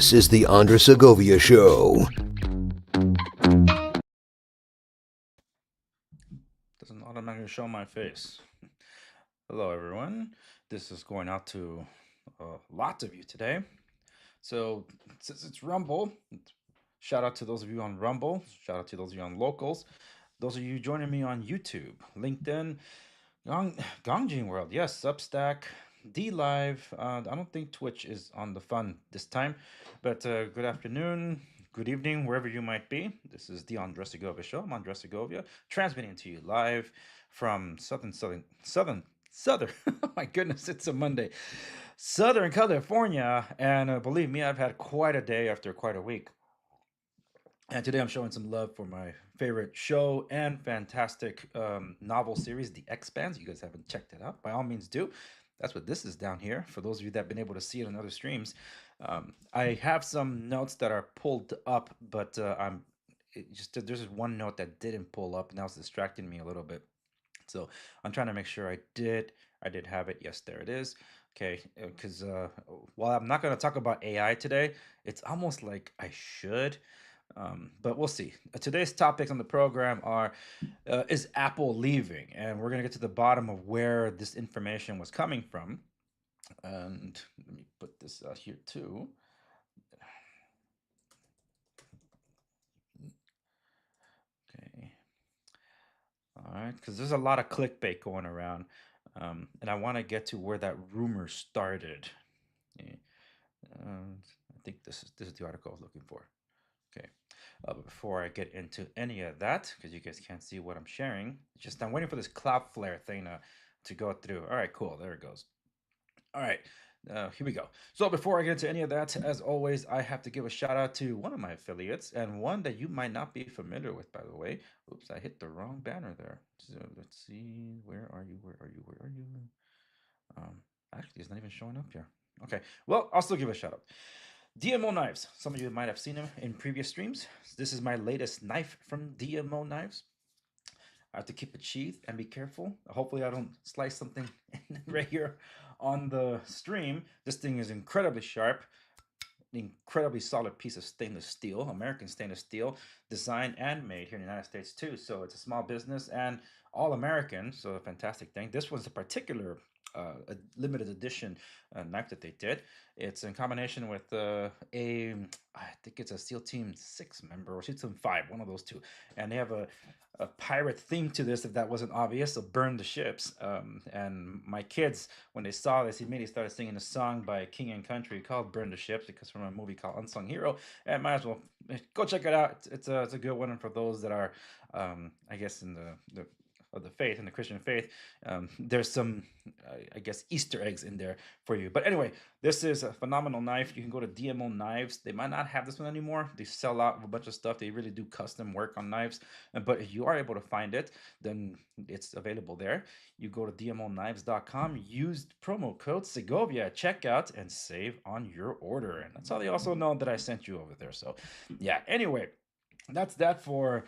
This is the Segovia Show. Doesn't automatically show my face. Hello, everyone. This is going out to lots of you today. So, since it's Rumble, shout out to those of you on Rumble. Shout out to those of you on Locals. Those of you joining me on YouTube, LinkedIn, Gongjing World, yes, Substack, D Live. I don't think Twitch is on the fun this time, but good afternoon, good evening, wherever you might be. This is the Segovia Show. I'm Andres Segovia, transmitting to you live from southern. Oh my goodness, it's a Monday. Southern California, and believe me, I've had quite a day after quite a week. And today I'm showing some love for my favorite show and fantastic novel series, The Expanse. You guys haven't checked it out, by all means do. That's what this is down here. For those of you that have been able to see it on other streams, I have some notes that are pulled up, but there's one note that didn't pull up. Now it's distracting me a little bit. So I'm trying to make sure I did have it. Yes, there it is. Okay, because while I'm not going to talk about AI today, it's almost like I should. But we'll see. Today's topics on the program are is Apple leaving? And we're going to get to the bottom of where this information was coming from. And let me put this here too. Okay. All right, because there's a lot of clickbait going around. And I want to get to where that rumor started. Yeah. I think this is the article I was looking for. Okay. Before I get into any of that, because you guys can't see what I'm sharing, just I'm waiting for this Cloudflare thing to go through. All right, cool. There it goes. All right, here we go. So before I get into any of that, as always, I have to give a shout out to one of my affiliates and one that you might not be familiar with, by the way. Oops, I hit the wrong banner there. So let's see. Where are you? Where are you? Where are you? Actually, it's not even showing up here. Okay, well, I'll still give a shout out. DMO Knives. Some of you might have seen them in previous streams. This is my latest knife from DMO Knives. I have to keep it sheathed and be careful. Hopefully I don't slice something right here on the stream. This thing is incredibly sharp. Incredibly solid piece of stainless steel, American stainless steel, designed and made here in the United States too. So it's a small business and all American. So a fantastic thing. This one's a particular a limited edition knife that they did. It's in combination with I think it's a SEAL Team 6 member or SEAL Team 5, one of those two. And they have a pirate theme to this, if that wasn't obvious. So burn the ships. And my kids, when they saw this, immediately started singing a song by King and Country called "Burn the Ships," because from a movie called Unsung Hero. And might as well go check it out. It's a good one. And for those that are, I guess, in the of the faith and the Christian faith, there's some, I guess, Easter eggs in there for you. But anyway, this is a phenomenal knife. You can go to DMO Knives. They might not have this one anymore. They sell out a bunch of stuff. They really do custom work on knives. But if you are able to find it, then it's available there. You go to dmoknives.com, use promo code Segovia at checkout, and save on your order. And that's how they also know that I sent you over there. So, yeah, anyway, that's that for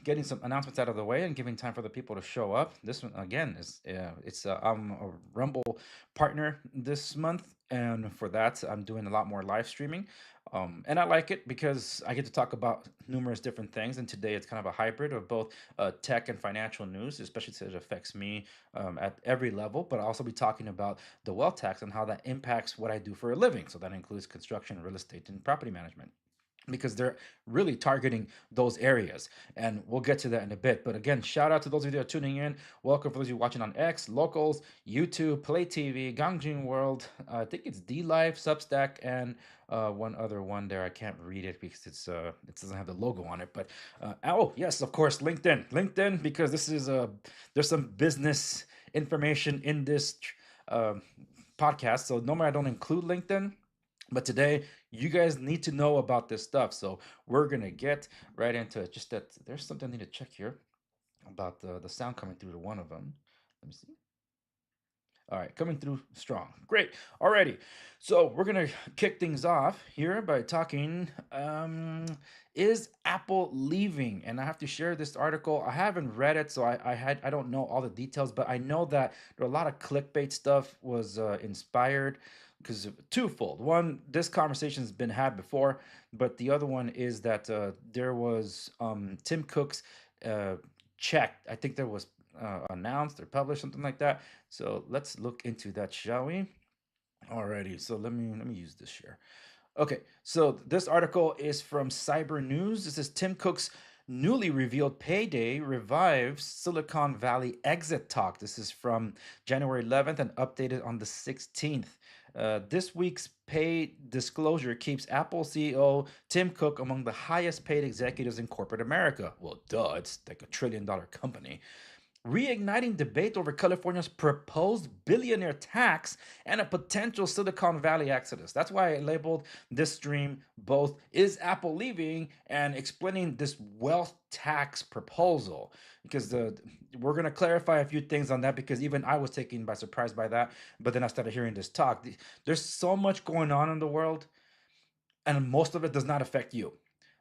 getting some announcements out of the way and giving time for the people to show up. This one again is it's I'm a Rumble partner this month, and for that I'm doing a lot more live streaming, and I like it because I get to talk about numerous different things. And today it's kind of a hybrid of both tech and financial news, especially since it affects me at every level. But I'll also be talking about the wealth tax and how that impacts what I do for a living. So that includes construction, real estate, and property management, because they're really targeting those areas. And we'll get to that in a bit. But again, shout out to those of you that are tuning in. Welcome for those of you watching on X, Locals, YouTube, Play TV, Gangjin World. I think it's D Live, Substack, and one other one there. I can't read it because it doesn't have the logo on it. But oh yes, of course, LinkedIn, because this is there's some business information in this uh, podcast. So normally I don't include LinkedIn, but today, you guys need to know about this stuff. So we're gonna get right into it. Just that there's something I need to check here about the sound coming through to one of them. Let me see. All right, coming through strong. Great. Alrighty. So we're gonna kick things off here by talking. Is Apple leaving? And I have to share this article. I haven't read it, so I don't know all the details, but I know that there are a lot of clickbait stuff was inspired because of twofold. One, this conversation has been had before, but the other one is that there was Tim Cook's uh, check. I think there was announced or published something like that. So let's look into that, shall we? Alrighty, so let me use this share. Okay, so this article is from Cyber News. This is Tim Cook's newly revealed payday revives Silicon Valley exit talk. This is from January 11th and updated on the 16th. This week's pay disclosure keeps Apple CEO Tim Cook among the highest paid executives in corporate America. Well, duh, it's like $1 trillion company, reigniting debate over California's proposed billionaire tax and a potential Silicon Valley exodus. That's why I labeled this stream both Is Apple Leaving and explaining this wealth tax proposal, because we're going to clarify a few things on that, because even I was taken by surprise by that. But then I started hearing this talk. There's so much going on in the world, and most of it does not affect you,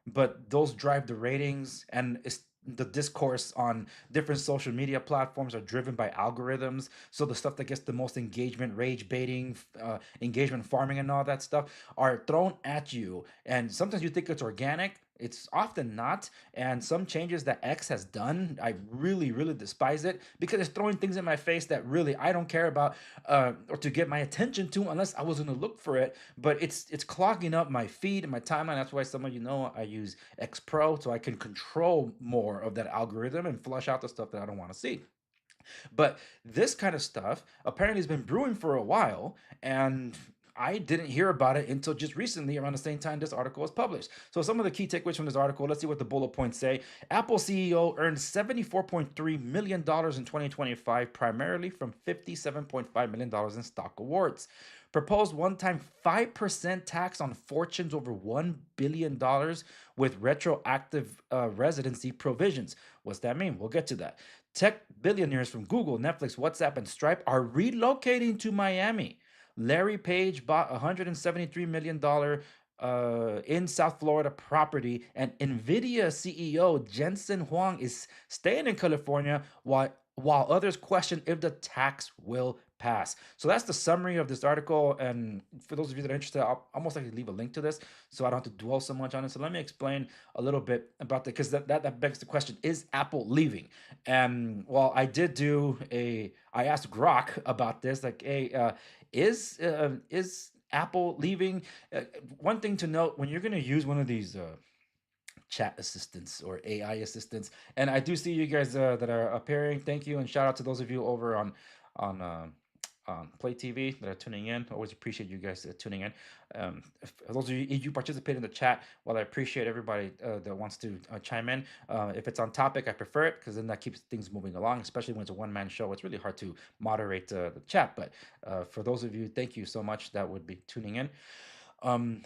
but those drive the ratings. And it's the discourse on different social media platforms are driven by algorithms. So the stuff that gets the most engagement, rage baiting, engagement farming, and all that stuff are thrown at you. And sometimes you think it's organic. It's often not. And some changes that X has done, I really, really despise it, because it's throwing things in my face that really I don't care about, or to get my attention to, unless I was going to look for it. But it's clogging up my feed and my timeline. That's why some of you know I use X Pro, so I can control more of that algorithm and flush out the stuff that I don't want to see. But this kind of stuff apparently has been brewing for a while, and I didn't hear about it until just recently, around the same time this article was published. So some of the key takeaways from this article, let's see what the bullet points say. Apple CEO earned $74.3 million in 2025, primarily from $57.5 million in stock awards. Proposed one-time 5% tax on fortunes over $1 billion with retroactive residency provisions. What's that mean? We'll get to that. Tech billionaires from Google, Netflix, WhatsApp, and Stripe are relocating to Miami. Larry Page bought $173 million in South Florida property, and Nvidia CEO Jensen Huang is staying in California while others question if the tax will pass. So that's the summary of this article. And for those of you that are interested, I'll almost like to leave a link to this so I don't have to dwell so much on it. So let me explain a little bit about that, because that begs the question: is Apple leaving? And well, I asked Grok about this, like, hey, is Apple leaving? One thing to note when you're going to use one of these chat assistants or AI assistants, and I do see you guys that are appearing. Thank you, and shout out to those of you over on Play TV that are tuning in. Always appreciate you guys tuning in. For those of you participate in the chat, well, I appreciate everybody that wants to chime in. If it's on topic, I prefer it because then that keeps things moving along, especially when it's a one-man show. It's really hard to moderate the chat. But for those of you, thank you so much that would be tuning in. um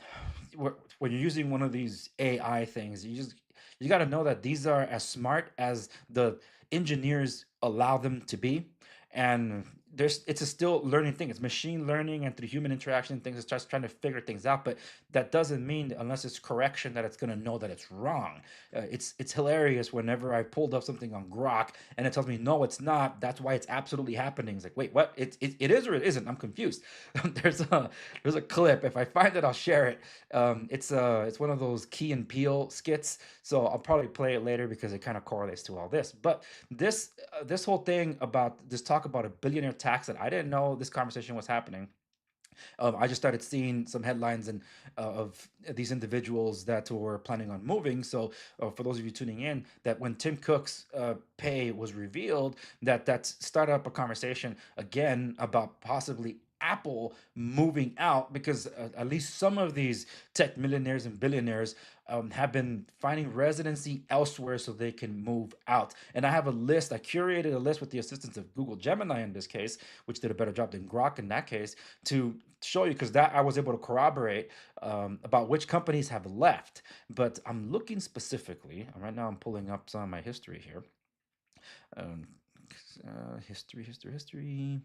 when you're using one of these AI things, you got to know that these are as smart as the engineers allow them to be. And it's a still learning thing. It's machine learning, and through human interaction things, it starts trying to figure things out. But that doesn't mean, unless it's correction, that it's going to know that it's wrong. It's hilarious whenever I pulled up something on Grok and it tells me no, it's not, that's why it's absolutely happening. It's like, wait, what? It is or it isn't? I'm confused. there's a there's a clip. If I find it, I'll share it. It's one of those Key and Peele skits, so I'll probably play it later because it kind of correlates to all this. But this whole thing about this talk about a billionaire tax, that I didn't know this conversation was happening. I just started seeing some headlines and of these individuals that were planning on moving. So, for those of you tuning in, that when Tim Cook's pay was revealed, that started up a conversation again about possibly Apple moving out, because at least some of these tech millionaires and billionaires have been finding residency elsewhere so they can move out. And I have a list. I curated a list with the assistance of Google Gemini in this case, which did a better job than Grok in that case, to show you, because that I was able to corroborate about which companies have left. But I'm looking specifically, and right now I'm pulling up some of my history here. Um, history.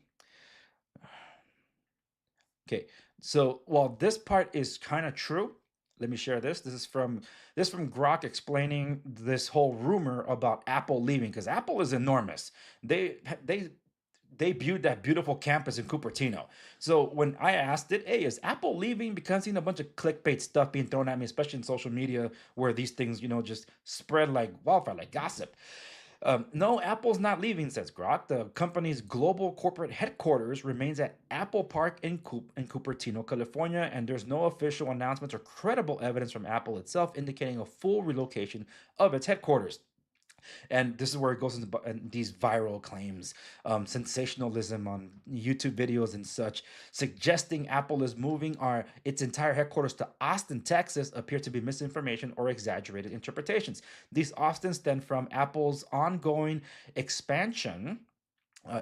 Okay, so while this part is kind of true, let me share this. This from Grok explaining this whole rumor about Apple leaving, because Apple is enormous. They debuted that beautiful campus in Cupertino. So when I asked it, hey, is Apple leaving? Because I've seen a bunch of clickbait stuff being thrown at me, especially in social media, where these things, just spread like wildfire, like gossip. No, Apple's not leaving, says Grok. The company's global corporate headquarters remains at Apple Park in Cupertino, California, and there's no official announcements or credible evidence from Apple itself indicating a full relocation of its headquarters. And this is where it goes into these viral claims, sensationalism on YouTube videos and such, suggesting Apple is moving its entire headquarters to Austin, Texas, appear to be misinformation or exaggerated interpretations. These often stem from Apple's ongoing expansion,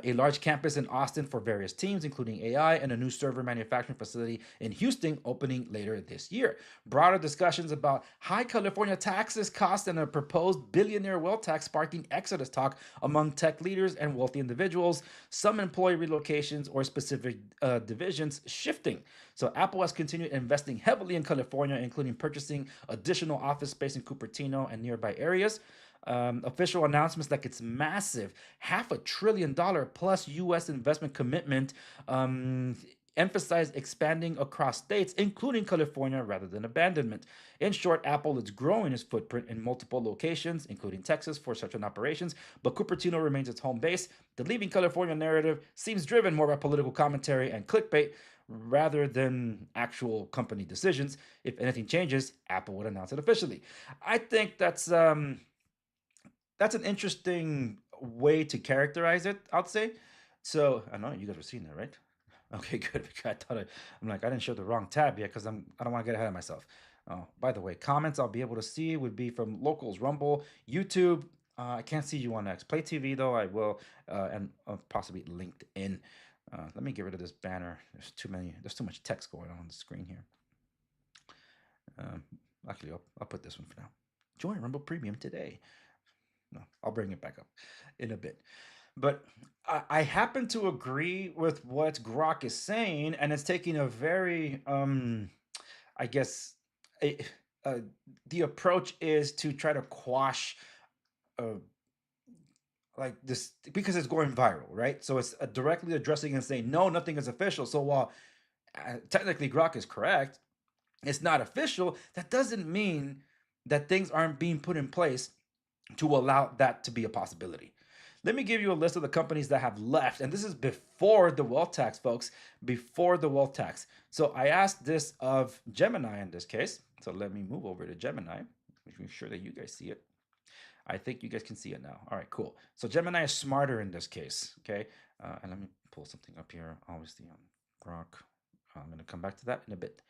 a large campus in Austin for various teams, including AI, and a new server manufacturing facility in Houston opening later this year. Broader discussions about high California taxes, costs, and a proposed billionaire wealth tax sparking exodus talk among tech leaders and wealthy individuals, some employee relocations or specific divisions shifting. So Apple has continued investing heavily in California, including purchasing additional office space in Cupertino and nearby areas. Official announcements like its massive $500 billion plus U.S. investment commitment emphasize expanding across states, including California, rather than abandonment. In short, Apple is growing its footprint in multiple locations, including Texas, for certain operations, but Cupertino remains its home base. The leaving California narrative seems driven more by political commentary and clickbait rather than actual company decisions. If anything changes, Apple would announce it officially. I think that's an interesting way to characterize it, I'd say. So I know you guys were seeing that, right? Okay, good. Because I'm like, I didn't show the wrong tab yet because I don't want to get ahead of myself. Oh, by the way, comments I'll be able to see would be from locals, Rumble, YouTube. I can't see you on X. Play TV though, I will, and possibly LinkedIn. Let me get rid of this banner. There's too much text going on the screen here. Um, Actually, I'll put this one for now. Join Rumble Premium today. No, I'll bring it back up in a bit. But I happen to agree with what Grok is saying, and it's taking a very, I guess, a, uh, the approach is to try to quash, uh, like this, because it's going viral, right? So it's directly addressing and saying, no, nothing is official. So while technically Grok is correct, it's not official. That doesn't mean that things aren't being put in place to allow that to be a possibility. Let me give you a list of the companies that have left, and this is before the wealth tax, folks, before the wealth tax. So I asked this of Gemini in this case. So let me move over to Gemini, make sure that you guys see it. I think you guys can see it now. All right, cool. So Gemini is smarter in this case. Okay, and let me pull something up here. Obviously on Grok. I'm going to come back to that in a bit.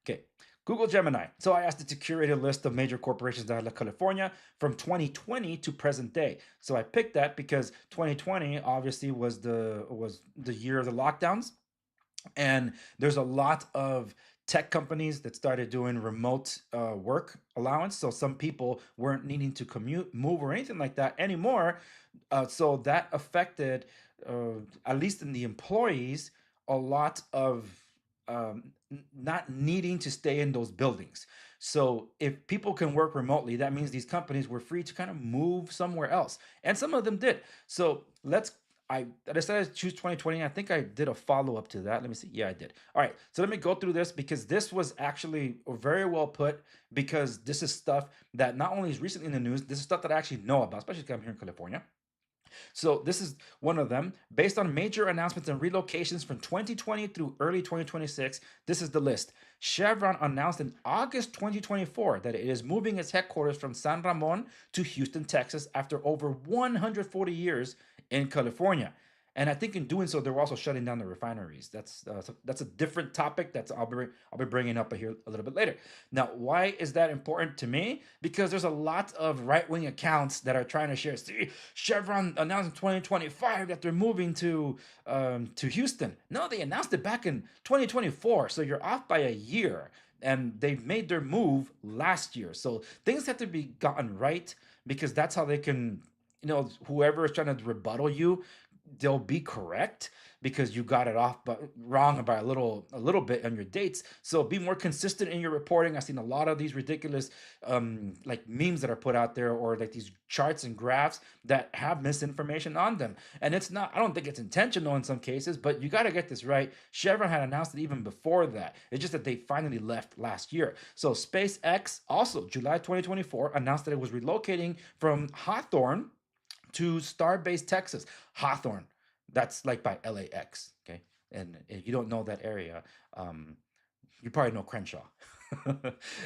Okay, Google Gemini. So I asked it to curate a list of major corporations that had California from 2020 to present day. So I picked that because 2020 obviously was the year of the lockdowns, and there's a lot of tech companies that started doing remote work allowance. So some people weren't needing to commute, move, or anything like that anymore. So that affected, at least in the employees, a lot of not needing to stay in those buildings. So if people can work remotely, that means these companies were free to kind of move somewhere else, and some of them did. So I decided to choose 2020. I think I did a follow up to that. Let me see. Yeah, I did. All right. So let me go through this because this was actually very well put, because this is stuff that not only is recently in the news, this is stuff that I actually know about, especially because I'm here in California. So this is one of them. Based on major announcements and relocations from 2020 through early 2026, this is the list. Chevron announced in August 2024 that it is moving its headquarters from San Ramon to Houston, Texas, after over 140 years in California. And I think in doing so, they're also shutting down the refineries. That's a different topic. I'll be bringing up here a little bit later. Now, why is that important to me? Because there's a lot of right wing accounts that are trying to share. See, Chevron announced in 2025 that they're moving to Houston. No, they announced it back in 2024. So you're off by a year, and they made their move last year. So things have to be gotten right, because that's how they can, whoever is trying to rebuttal you, they'll be correct, because you got it off but wrong by a little bit on your dates. So be more consistent in your reporting. I've seen a lot of these ridiculous like memes that are put out there, or like these charts and graphs that have misinformation on them, and I don't think it's intentional in some cases, but you got to get this right. Chevron had announced it even before that. It's just that they finally left last year. So SpaceX also July 2024 announced that it was relocating from Hawthorne to Starbase, Texas. Hawthorne, that's like by LAX. Okay. And if you don't know that area, um, you probably know Crenshaw.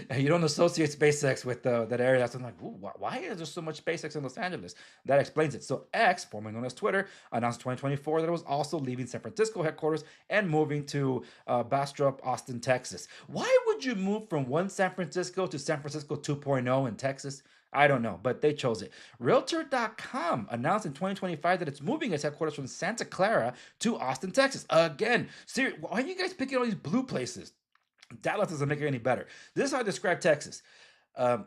And you don't associate SpaceX with that area. That's I'm like, ooh, why is there so much SpaceX in Los Angeles? That explains it. So X, formerly known as Twitter, announced 2024 that it was also leaving San Francisco headquarters and moving to Bastrop, Austin, Texas. Why would you move from one San Francisco to San Francisco 2.0 in Texas? I don't know, but they chose it. Realtor.com announced in 2025 that it's moving its headquarters from Santa Clara to Austin, Texas. Again, seriously, why are you guys picking all these blue places? Dallas doesn't make it any better. This is how I describe Texas. Um,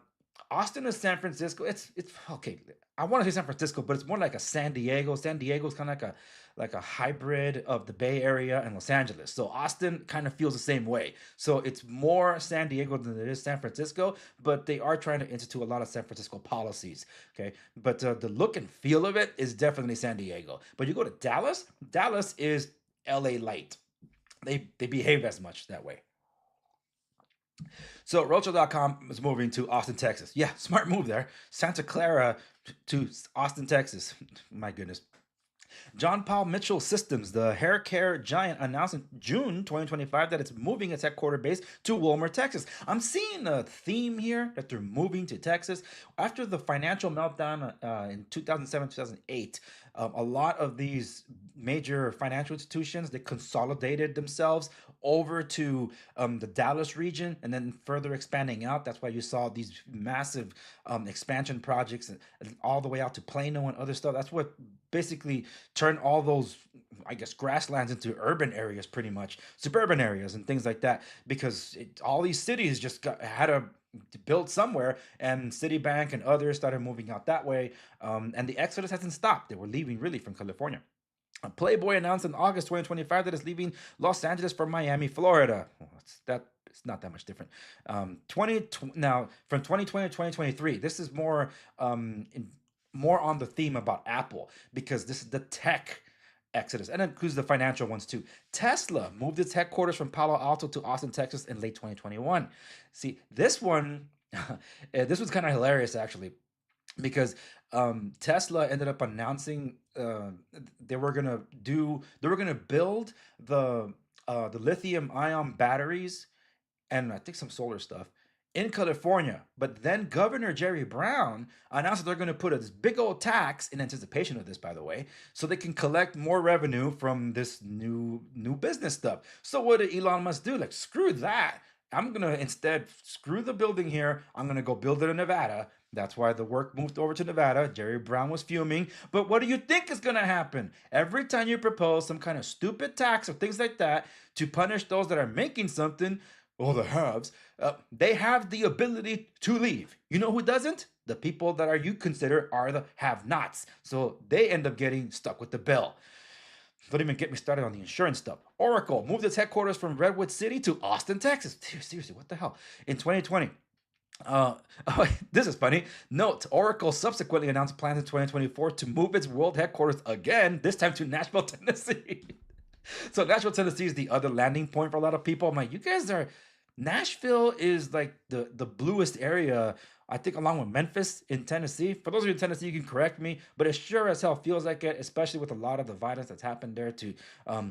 Austin is San Francisco. It's okay. I want to say San Francisco, but it's more like a San Diego. San Diego is kind of like a hybrid of the Bay Area and Los Angeles. So Austin kind of feels the same way. So it's more San Diego than it is San Francisco, but they are trying to institute a lot of San Francisco policies. Okay, but the look and feel of it is definitely San Diego. But you go to Dallas. Dallas is LA light. They behave as much that way. So Rocho.com is moving to Austin, Texas. Yeah, smart move there. Santa Clara to Austin, Texas. My goodness. John Paul Mitchell Systems, the hair care giant, announced in June 2025 that it's moving its headquarter base to Wilmer, Texas. I'm seeing a theme here that they're moving to Texas. After the financial meltdown in 2007, 2008, a lot of these major financial institutions, they consolidated themselves over to the Dallas region, and then further expanding out. That's why you saw these massive expansion projects, and all the way out to Plano and other stuff. That's what basically turned all those, I guess, grasslands into urban areas, pretty much suburban areas and things like that, because all these cities just had to build somewhere, and Citibank and others started moving out that way, and the exodus hasn't stopped. They were leaving really from California. Playboy announced in August 2025 that it's leaving Los Angeles for Miami, Florida. Well, it's not that much different. 20 now from 2020 to 2023. This is more on the theme about Apple, because this is the tech exodus, and it includes the financial ones too. Tesla moved its headquarters from Palo Alto to Austin, Texas in late 2021. See, this one, this was kind of hilarious actually, because Tesla ended up announcing they were gonna build the lithium ion batteries, and I think some solar stuff in California. But then Governor Jerry Brown announced that they're going to put a this big old tax in anticipation of this, by the way, so they can collect more revenue from this new business stuff. So what did Elon Musk do? Like, screw that. I'm gonna instead screw the building here. I'm gonna go build it in Nevada. That's why the work moved over to Nevada. Jerry Brown was fuming. But what do you think is gonna happen? Every time you propose some kind of stupid tax or things like that to punish those that are making something, or the haves, they have the ability to leave. You know who doesn't? The people that are you consider are the have-nots. So they end up getting stuck with the bill. Don't even get me started on the insurance stuff. Oracle moved its headquarters from Redwood City to Austin, Texas. Dude, seriously, what the hell? In 2020. Uh, this is funny. Note, Oracle subsequently announced plans in 2024 to move its world headquarters again, this time to Nashville, Tennessee. So Nashville, Tennessee is the other landing point for a lot of people. I'm like, you guys are Nashville is like the bluest area, I think, along with Memphis in Tennessee. For those of you in Tennessee, you can correct me, but it sure as hell feels like it, especially with a lot of the violence that's happened there to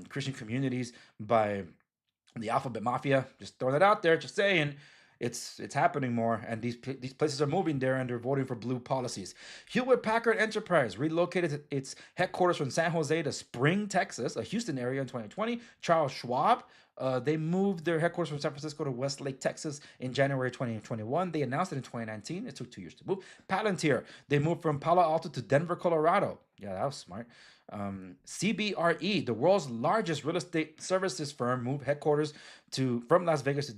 Christian communities by the Alphabet Mafia. Just throwing it out there, just saying. It's happening more, and these places are moving there, and they're voting for blue policies. Hewlett Packard Enterprise relocated its headquarters from San Jose to Spring, Texas, a Houston area in 2020. Charles Schwab, they moved their headquarters from San Francisco to Westlake, Texas in January 2021. They announced it in 2019. It took 2 years to move. Palantir, they moved from Palo Alto to Denver, Colorado. Yeah, that was smart. CBRE, the world's largest real estate services firm, moved headquarters from Las Vegas to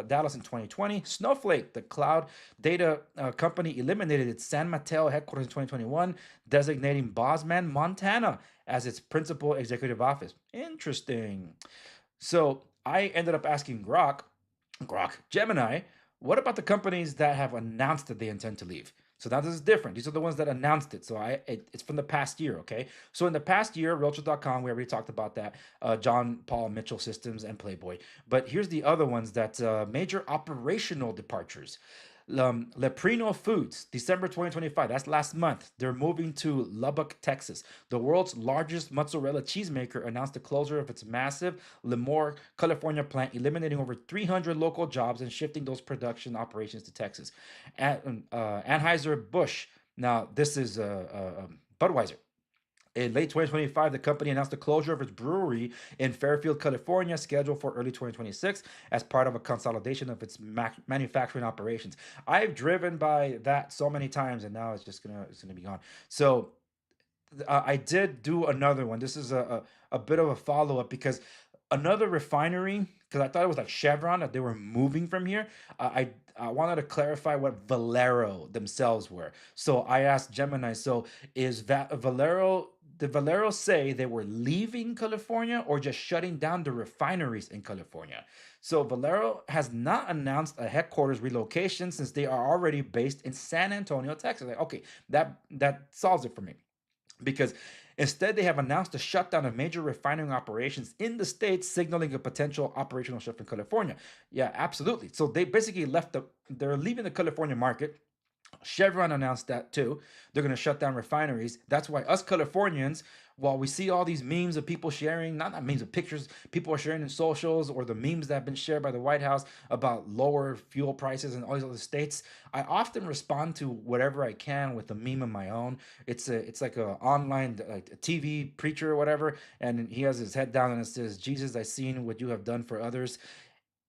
Dallas in 2020. Snowflake, the cloud data company, eliminated its San Mateo headquarters in 2021, designating Bozeman, Montana, as its principal executive office. Interesting. So I ended up asking Gemini, what about the companies that have announced that they intend to leave? So now this is different. These are the ones that announced it. So it's from the past year, okay? So in the past year, Realtor.com, we already talked about that. John Paul Mitchell Systems and Playboy. But here's the other ones that major operational departures. Leprino Foods, December 2025. That's last month. They're moving to Lubbock, Texas. The world's largest mozzarella cheesemaker announced the closure of its massive Lemoore, California plant, eliminating over 300 local jobs and shifting those production operations to Texas. Anheuser-Busch. Now, this is Budweiser. In late 2025, the company announced the closure of its brewery in Fairfield, California, scheduled for early 2026 as part of a consolidation of its manufacturing operations. I've driven by that so many times, and now it's gonna be gone. So I did do another one. This is a bit of a follow up because another refinery, because I thought it was like Chevron that they were moving from here. I wanted to clarify what Valero themselves were. So I asked Gemini. So is that Valero? Did Valero say they were leaving California or just shutting down the refineries in California? So Valero has not announced a headquarters relocation since they are already based in San Antonio, Texas. Like, okay, that solves it for me because instead they have announced a shutdown of major refining operations in the states, signaling a potential operational shift in California. Yeah, absolutely. So they basically they're leaving the California market. Chevron announced that too. They're going to shut down refineries. That's why us Californians, while we see all these memes of people sharing, not memes of pictures, people are sharing in socials, or the memes that have been shared by the White House about lower fuel prices in all these other states, I often respond to whatever I can with a meme of my own. It's like a online like a TV preacher or whatever, and he has his head down and it says, "Jesus, I seen what you have done for others."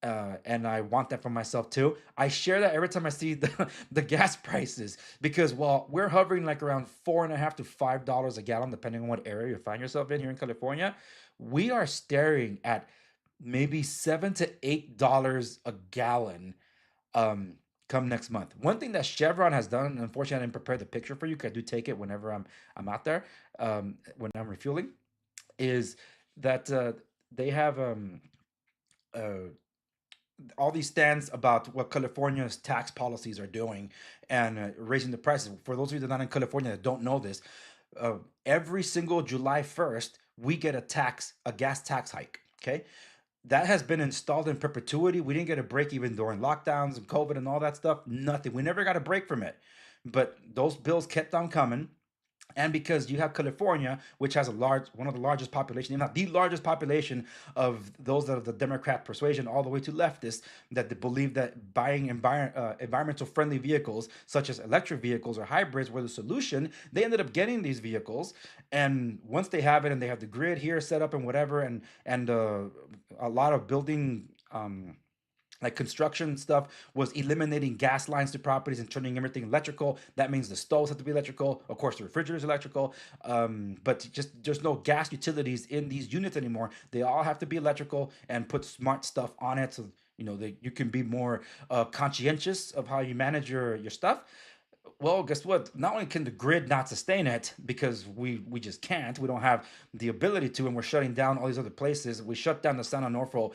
And I want that for myself too. I share that every time I see the gas prices because while we're hovering like around $4.50 to $5 a gallon, depending on what area you find yourself in here in California, we are staring at maybe $7 to $8 a gallon come next month. One thing that Chevron has done, and unfortunately I didn't prepare the picture for you because I do take it whenever I'm out there when I'm refueling, is that they have uh, all these stands about what California's tax policies are doing and raising the prices. For those of you that are not in California that don't know this, uh, every single July 1st, we get a gas tax hike. Okay. That has been installed in perpetuity. We didn't get a break even during lockdowns and COVID and all that stuff. Nothing. We never got a break from it. But those bills kept on coming. and because you have California, which has one of the largest population, if not the largest population of those that are the Democrat persuasion, all the way to leftists, that they believe that buying environmental friendly vehicles, such as electric vehicles or hybrids, were the solution. They ended up getting these vehicles, and once they have it, and they have the grid here set up and whatever, and a lot of building. Like construction stuff was eliminating gas lines to properties and turning everything electrical. That means the stoves have to be electrical. Of course, the refrigerator is electrical. But just there's no gas utilities in these units anymore. They all have to be electrical and put smart stuff on it, so you can be more conscientious of how you manage your stuff. Well, guess what? Not only can the grid not sustain it because we just can't, we don't have the ability to, and we're shutting down all these other places. We shut down the San Onofre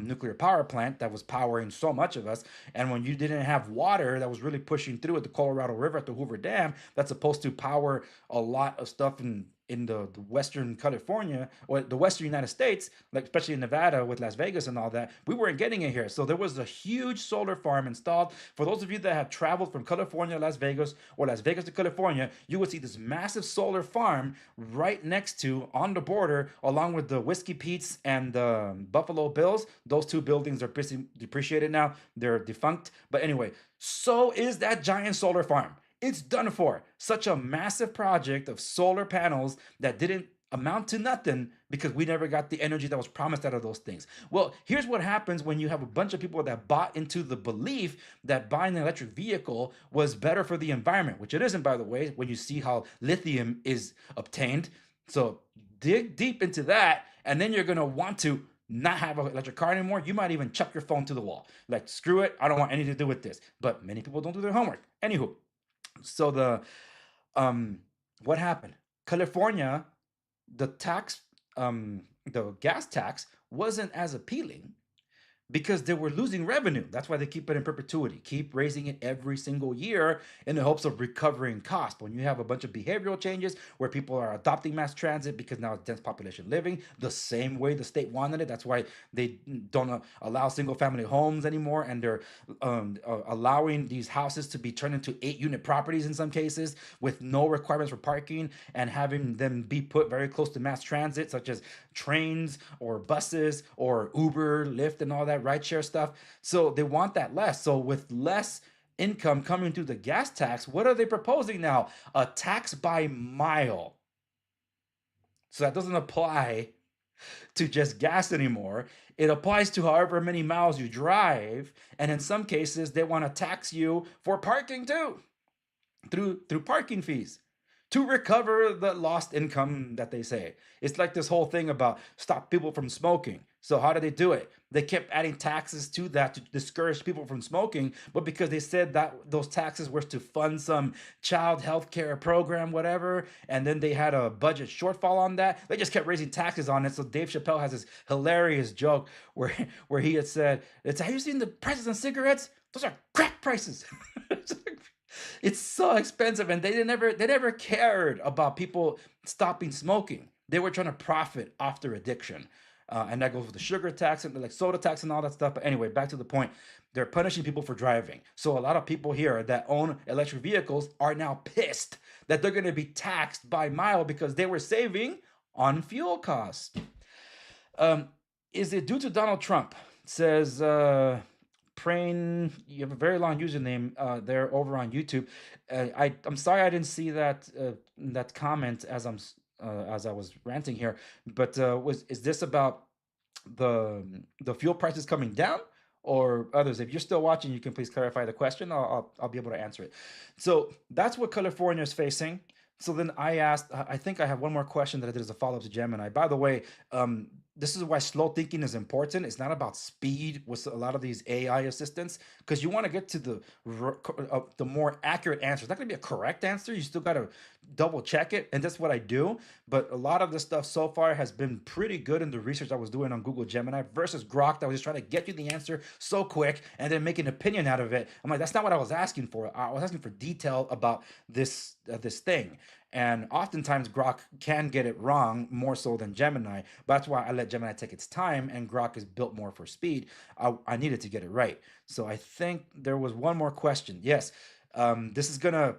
nuclear power plant that was powering so much of us. And when you didn't have water that was really pushing through at the Colorado River at the Hoover Dam, that's supposed to power a lot of stuff in the western California or the western United States, like especially in Nevada with Las Vegas and all that, we weren't getting it here. So there was a huge solar farm installed. For those of you that have traveled from California to Las Vegas or Las Vegas to California, you would see this massive solar farm right next to on the border, along with the Whiskey Pete's and the Buffalo Bills. Those two buildings are depreciated now; they're defunct. But anyway, so is that giant solar farm. It's done for. Such a massive project of solar panels that didn't amount to nothing because we never got the energy that was promised out of those things. Well, here's what happens when you have a bunch of people that bought into the belief that buying an electric vehicle was better for the environment, which it isn't, by the way, when you see how lithium is obtained. So dig deep into that, and then you're going to want to not have an electric car anymore. You might even chuck your phone to the wall. Like, screw it, I don't want anything to do with this. But many people don't do their homework. Anywho, so um what happened? California, the tax the gas tax wasn't as appealing because they were losing revenue. That's why they keep it in perpetuity, keep raising it every single year in the hopes of recovering cost. When you have a bunch of behavioral changes where people are adopting mass transit because now it's dense population living the same way the state wanted it. That's why they don't allow single family homes anymore, and they're allowing these houses to be turned into 8-unit properties in some cases with no requirements for parking, and having them be put very close to mass transit, such as trains or buses or Uber, Lyft, and all that rideshare stuff. So they want that less. So with less income coming through the gas tax, what are they proposing now? A tax by mile. So that doesn't apply to just gas anymore. It applies to however many miles you drive. And in some cases, they want to tax you for parking too, through parking fees to recover the lost income that they say. It's like this whole thing about stop people from smoking. So how did they do it? They kept adding taxes to that to discourage people from smoking, but because they said that those taxes were to fund some child health care program, whatever, and then they had a budget shortfall on that, they just kept raising taxes on it. So Dave Chappelle has this hilarious joke where he had said, "It's have you seen the prices on cigarettes? Those are crack prices." It's so expensive, and they never cared about people stopping smoking. They were trying to profit off their addiction, and that goes with the sugar tax and like soda tax and all that stuff. But anyway, back to the point. They're punishing people for driving. So a lot of people here that own electric vehicles are now pissed that they're going to be taxed by mile because they were saving on fuel costs. Um, is it due to Donald Trump? It says Prain, you have a very long username there over on YouTube. I'm sorry I didn't see that comment as I was ranting here, but was is this about the fuel prices coming down or others? If you're still watching, you can please clarify the question. I'll be able to answer it. So that's what California is facing. So then I asked, I think I have one more question that I did as a follow up to Gemini. By the way, this is why slow thinking is important. It's not about speed with a lot of these AI assistants, because you want to get to the more accurate answer. It's not going to be a correct answer. You still got to double check it, and that's what I do. But a lot of this stuff so far has been pretty good in the research I was doing on Google Gemini versus Grok that was just trying to get you the answer so quick and then make an opinion out of it. I'm like, that's not what I was asking for. I was asking for detail about this thing. And oftentimes Grok can get it wrong more so than Gemini. But that's why I let Gemini take its time, and Grok is built more for speed. I needed to get it right. So I think there was one more question. Yes, this is gonna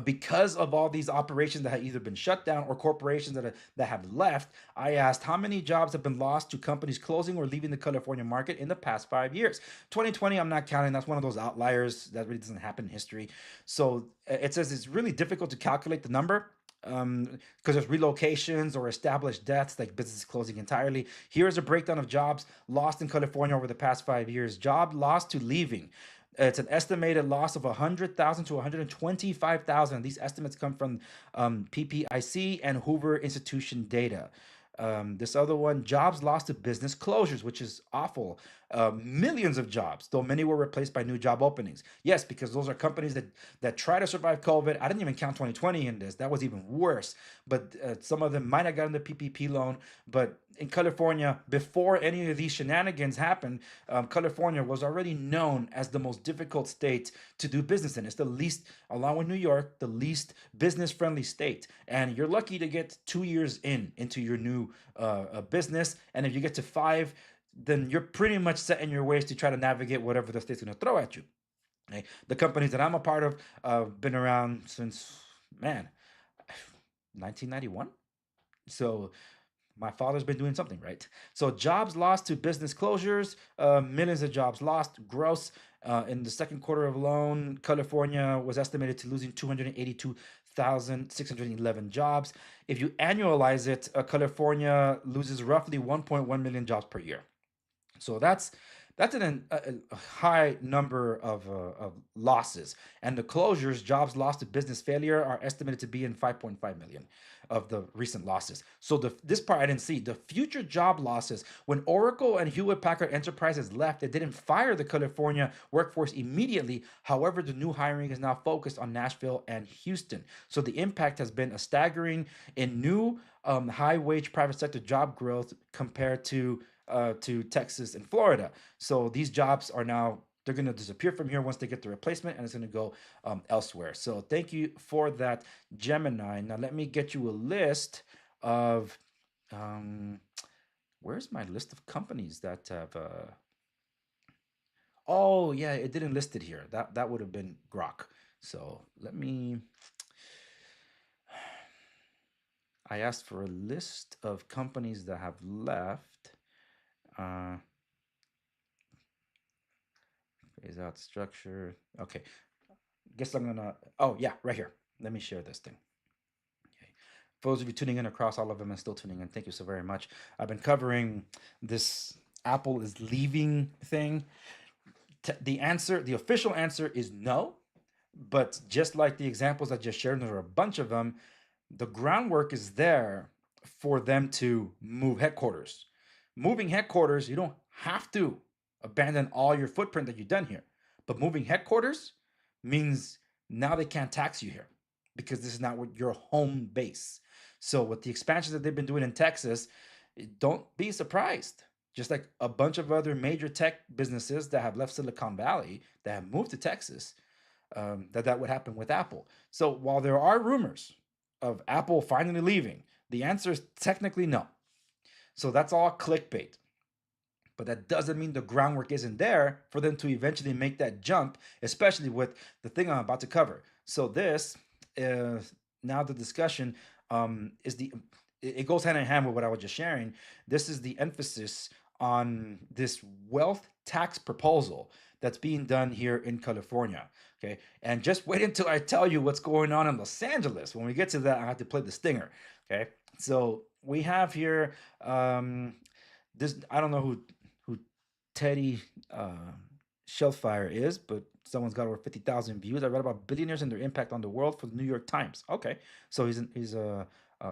because of all these operations that have either been shut down or corporations that have left, I asked how many jobs have been lost to companies closing or leaving the California market in the past 5 years. 2020, I'm not counting. That's one of those outliers that really doesn't happen in history. So it says it's really difficult to calculate the number because there's relocations or established deaths, like businesses closing entirely. Here's a breakdown of jobs lost in California over the past 5 years. Job lost to leaving. It's an estimated loss of 100,000 to 125,000. These estimates come from PPIC and Hoover Institution data. This other one, jobs lost to business closures, which is awful. Millions of jobs, though many were replaced by new job openings. Yes, because those are companies that try to survive COVID. I didn't even count 2020 in this. That was even worse. But some of them might have gotten the PPP loan. But in California, before any of these shenanigans happened, California was already known as the most difficult state to do business in. It's the least, along with New York, the least business friendly state. And you're lucky to get 2 years into your new business. And if you get to five, then you're pretty much set in your ways to try to navigate whatever the state's going to throw at you. Okay? The companies that I'm a part of been around since, man, 1991. So my father's been doing something right. So jobs lost to business closures, millions of jobs lost, gross. In the second quarter alone, California was estimated to losing 282,611 jobs. If you annualize it, California loses roughly 1.1 million jobs per year. So that's a high number of losses. And the closures, jobs lost to business failure, are estimated to be in 5.5 million of the recent losses. So this part I didn't see. The future job losses, when Oracle and Hewlett Packard Enterprises left, they didn't fire the California workforce immediately. However, the new hiring is now focused on Nashville and Houston. So the impact has been a staggering in new high wage private sector job growth compared to Texas and Florida. So these jobs are now, they're going to disappear from here once they get the replacement, and it's going to go elsewhere. So thank you for that, Gemini. Now let me get you a list of um, where's my list of companies that have oh yeah, it didn't list it here. That would have been Grok. So let me, I asked for a list of companies that have left. uh, Phase out structure. Okay. Guess I'm gonna. Oh yeah, right here. Let me share this thing. Okay. For those of you tuning in across all of them and still tuning in, thank you so very much. I've been covering this Apple is leaving thing. The answer, the official answer is no. But just like the examples I just shared, there are a bunch of them. The groundwork is there for them to move headquarters. Moving headquarters, you don't have to abandon all your footprint that you've done here. But moving headquarters means now they can't tax you here because this is not what your home base. So with the expansions that they've been doing in Texas, don't be surprised. Just like a bunch of other major tech businesses that have left Silicon Valley that have moved to Texas, that would happen with Apple. So while there are rumors of Apple finally leaving, the answer is technically no. So that's all clickbait. But that doesn't mean the groundwork isn't there for them to eventually make that jump, especially with the thing I'm about to cover. So this, now the discussion is it goes hand in hand with what I was just sharing. This is the emphasis on this wealth tax proposal that's being done here in California. Okay. And just wait until I tell you what's going on in Los Angeles. When we get to that, I have to play the stinger. Okay. So we have here this, I don't know who Teddy Shellfire is, but someone's got over 50,000 views. I read about billionaires and their impact on the world for the New York Times. Okay, so he's a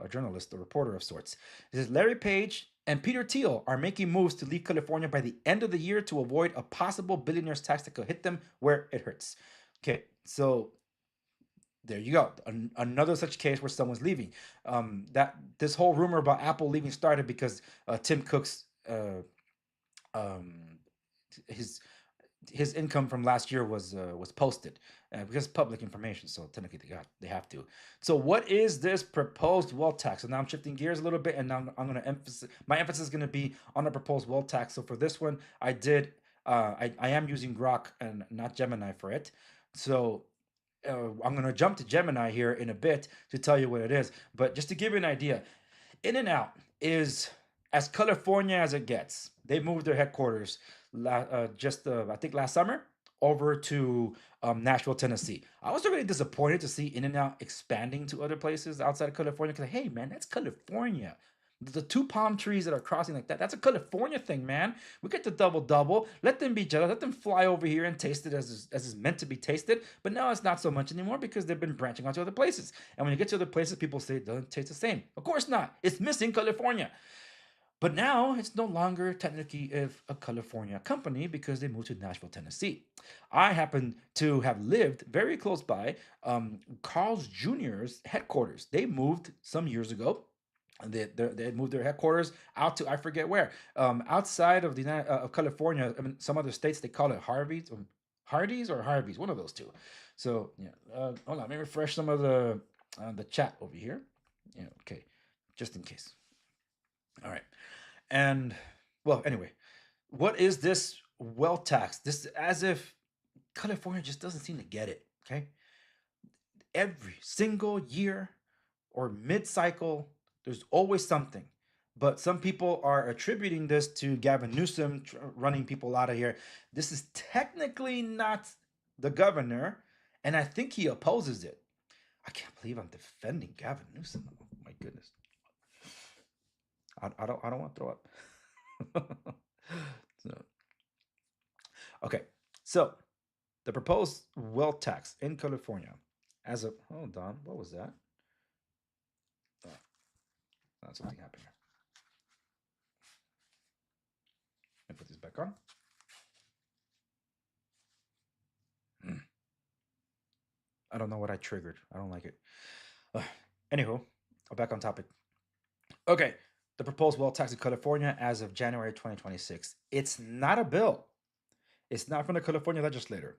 journalist, a reporter of sorts. It says Larry Page and Peter Thiel are making moves to leave California by the end of the year to avoid a possible billionaires tax that could hit them where it hurts. Okay, so there you go. Another such case where someone's leaving. That this whole rumor about Apple leaving started because Tim Cook's um, his his income from last year was posted because public information. So technically they have to. So what is this proposed wealth tax? So now I'm shifting gears a little bit, and now I'm going to emphasize my emphasis is going to be on the proposed wealth tax. So for this one, I am using Grok and not Gemini for it. So I'm going to jump to Gemini here in a bit to tell you what it is. But just to give you an idea, In and Out is as California as it gets. They moved their headquarters I think last summer over to Nashville, Tennessee. I was really disappointed to see In and Out expanding to other places outside of California because, hey, man, that's California. The two palm trees that are crossing like that, that's a California thing, man. We get the double double. Let them be jealous. Let them fly over here and taste it as it's meant to be tasted. But now it's not so much anymore because they've been branching out to other places. And when you get to other places, people say it doesn't taste the same. Of course not. It's missing California. But now it's no longer technically a California company because they moved to Nashville, Tennessee. I happen to have lived very close by Carl's Jr.'s headquarters. They moved some years ago. They moved their headquarters out to I forget where, outside of of California. I mean, some other states they call it Hardee's or Harvey's, one of those two. So yeah, hold on, let me refresh some of the chat over here. Yeah, okay, just in case. All right. And well, anyway, what is this wealth tax? This as if California just doesn't seem to get it. Okay. Every single year or mid cycle, there's always something. But some people are attributing this to Gavin Newsom running people out of here. This is technically not the governor, and I think he opposes it. I can't believe I'm defending Gavin Newsom. Oh my goodness. I don't want to throw up. So, okay, so the proposed wealth tax in California, as of hold on, what was that? Oh, something happened here. Let me put this back on. I don't know what I triggered. I don't like it. Anywho, back on topic. Okay, the proposed wealth tax in California as of January 2026. It's not a bill. It's not from the California legislature.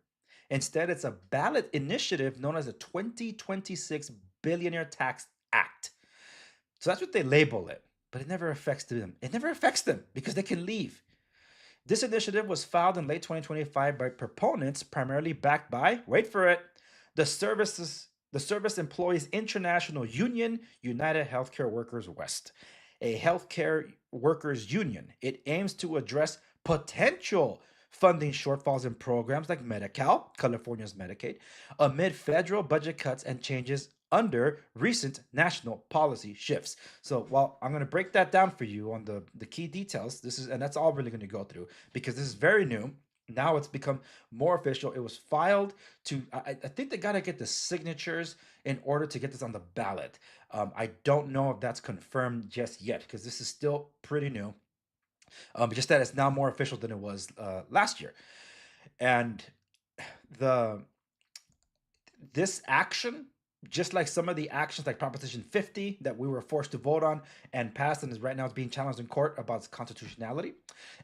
Instead, it's a ballot initiative known as the 2026 Billionaire Tax Act. So that's what they label it, but it never affects them. It never affects them because they can leave. This initiative was filed in late 2025 by proponents, primarily backed by, wait for it, the Service Employees International Union, United Healthcare Workers West, a healthcare workers union. It aims to address potential funding shortfalls in programs like Medi-Cal, California's Medicaid, amid federal budget cuts and changes under recent national policy shifts. So while I'm going to break that down for you on the key details, and that's all really going to go through because this is very new. Now it's become more official. It was filed to, I think they got to get the signatures in order to get this on the ballot. I don't know if that's confirmed just yet because this is still pretty new. Just that it's now more official than it was last year. And the this action, just like some of the actions like Proposition 50 that we were forced to vote on and passed and is right now it's being challenged in court about its constitutionality,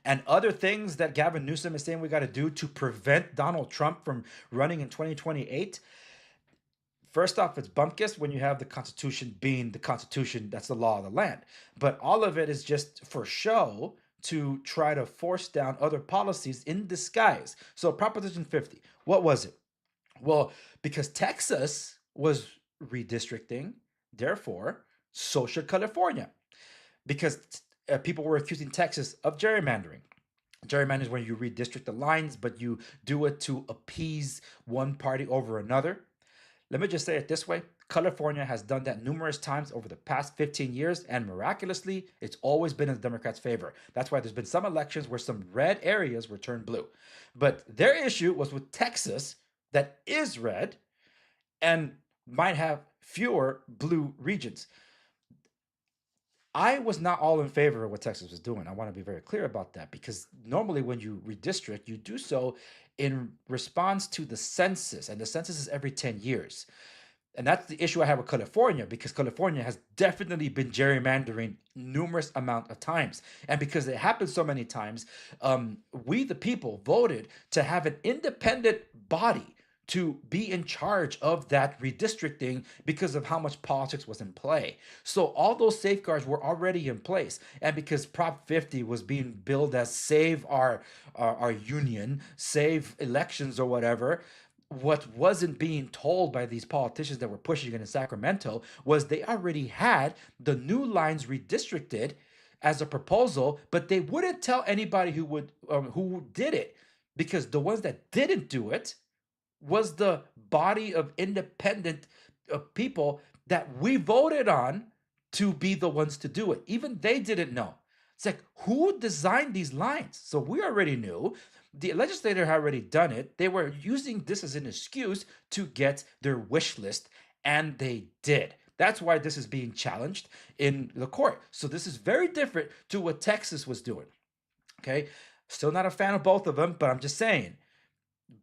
and other things that Gavin Newsom is saying we got to do to prevent Donald Trump from running in 2028. First off, it's bumpkiss when you have the Constitution being the Constitution, that's the law of the land. But all of it is just for show to try to force down other policies in disguise. So, Proposition 50, what was it? Well, because Texas was redistricting, therefore, so should California. Because people were accusing Texas of gerrymandering. Gerrymandering is when you redistrict the lines, but you do it to appease one party over another. Let me just say it this way. California has done that numerous times over the past 15 years, and miraculously, it's always been in the Democrats' favor. That's why there's been some elections where some red areas were turned blue. But their issue was with Texas, that is red, and might have fewer blue regions. I was not all in favor of what Texas was doing. I want to be very clear about that because normally when you redistrict, you do so in response to the census, and the census is every 10 years. And that's the issue I have with California because California has definitely been gerrymandering numerous amount of times. And because it happened so many times, we the people voted to have an independent body to be in charge of that redistricting because of how much politics was in play. So all those safeguards were already in place. And because Prop 50 was being billed as save our union, save elections or whatever, what wasn't being told by these politicians that were pushing it in Sacramento was they already had the new lines redistricted as a proposal, but they wouldn't tell anybody who did it, because the ones that didn't do it was the body of independent people that we voted on to be the ones to do it. Even they didn't know. It's like, who designed these lines? So we already knew. The legislator had already done it. They were using this as an excuse to get their wish list, and they did. That's why this is being challenged in the court. So this is very different to what Texas was doing. Okay. Still not a fan of both of them, but I'm just saying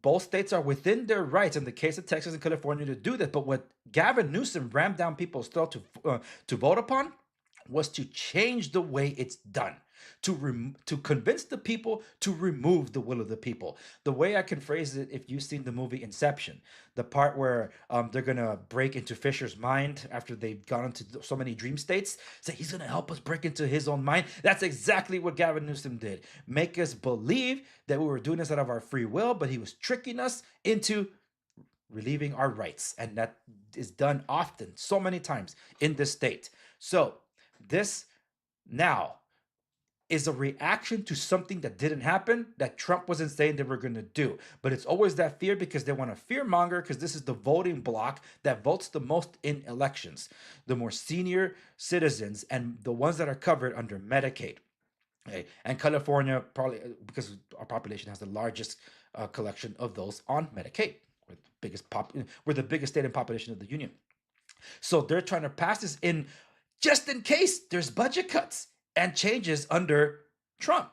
both states are within their rights in the case of Texas and California to do this. But what Gavin Newsom rammed down people's throat to vote upon was to change the way it's done, to convince the people to remove the will of the people. The way I can phrase it, if you've seen the movie Inception, the part where they're gonna break into Fisher's mind after they've gone into so many dream states, say he's gonna help us break into his own mind. That's exactly what Gavin Newsom did. Make us believe that we were doing this out of our free will, but he was tricking us into relieving our rights, and that is done often, so many times in this state. So this now is a reaction to something that didn't happen, that Trump wasn't saying they were going to do. But it's always that fear, because they want to fear monger, because this is the voting bloc that votes the most in elections, the more senior citizens and the ones that are covered under Medicaid. Okay. And California, probably because our population has the largest collection of those on Medicaid. We're the biggest state in population of the union. So they're trying to pass this in just in case there's budget cuts and changes under Trump.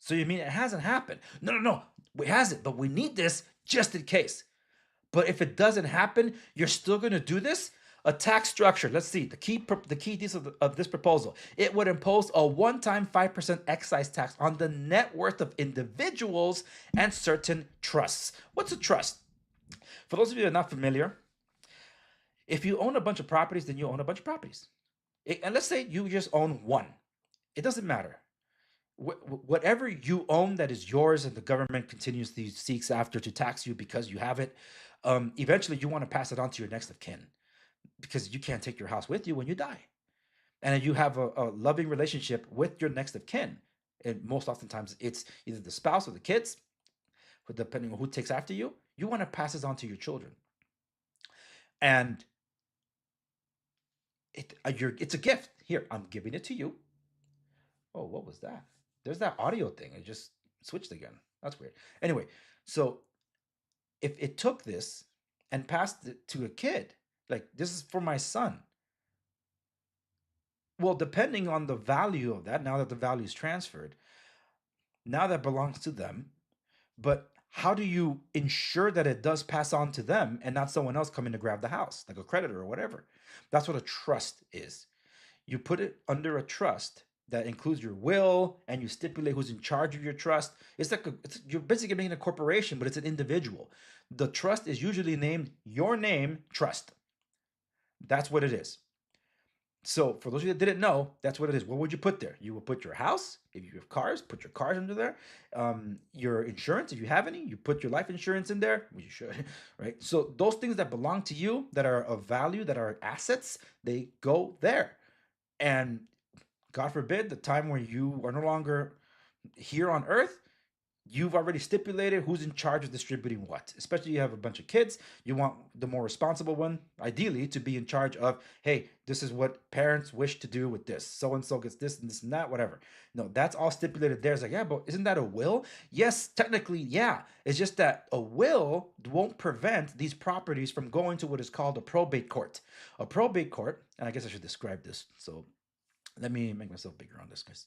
So you mean it hasn't happened? No, it hasn't, but we need this just in case. But if it doesn't happen, you're still going to do this? A tax structure. Let's see the key details of this proposal. It would impose a one-time 5% excise tax on the net worth of individuals and certain trusts. What's a trust? For those of you that are not familiar, if you own a bunch of properties, then you own a bunch of properties. And let's say you just own one. It doesn't matter. Whatever you own that is yours and the government continuously seeks after to tax you because you have it, eventually you want to pass it on to your next of kin, because you can't take your house with you when you die. And you have a loving relationship with your next of kin. And most oftentimes it's either the spouse or the kids, but depending on who takes after you, you want to pass this on to your children. And it's a gift. Here, I'm giving it to you. Oh, what was that? There's that audio thing. It just switched again. That's weird. Anyway, so if it took this and passed it to a kid, like this is for my son. Well, depending on the value of that, now that the value is transferred, now that belongs to them. But how do you ensure that it does pass on to them and not someone else coming to grab the house, like a creditor or whatever? That's what a trust is. You put it under a trust that includes your will, and you stipulate who's in charge of your trust. You're basically making a corporation, but it's an individual. The trust is usually named your name trust. That's what it is. So for those of you that didn't know, that's what it is. What would you put there? You would put your house. If you have cars, put your cars under there. Your insurance, if you have any, you put your life insurance in there. Well, you should, right? So those things that belong to you, that are of value, that are assets, they go there. And God forbid, the time where you are no longer here on earth, you've already stipulated who's in charge of distributing what. Especially you have a bunch of kids, you want the more responsible one, ideally, to be in charge of, hey, this is what parents wish to do with this. So and so gets this and this and that, whatever. No, that's all stipulated there. It's like, yeah, but isn't that a will? Yes, technically, yeah. It's just that a will won't prevent these properties from going to what is called a probate court. A probate court, and I guess I should describe this. So let me make myself bigger on this, guys.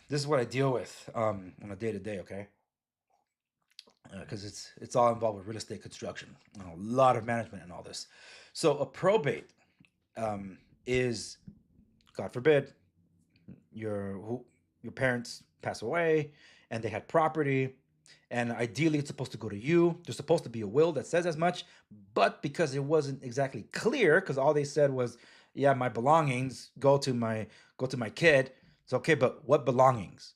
This is what I deal with on a day to day, okay? Because it's all involved with real estate construction, a lot of management and all this. So a probate is, God forbid, your parents pass away and they had property, and ideally it's supposed to go to you. There's supposed to be a will that says as much, but because it wasn't exactly clear, because all they said was, yeah, my belongings go to my kid. It's okay, but what belongings?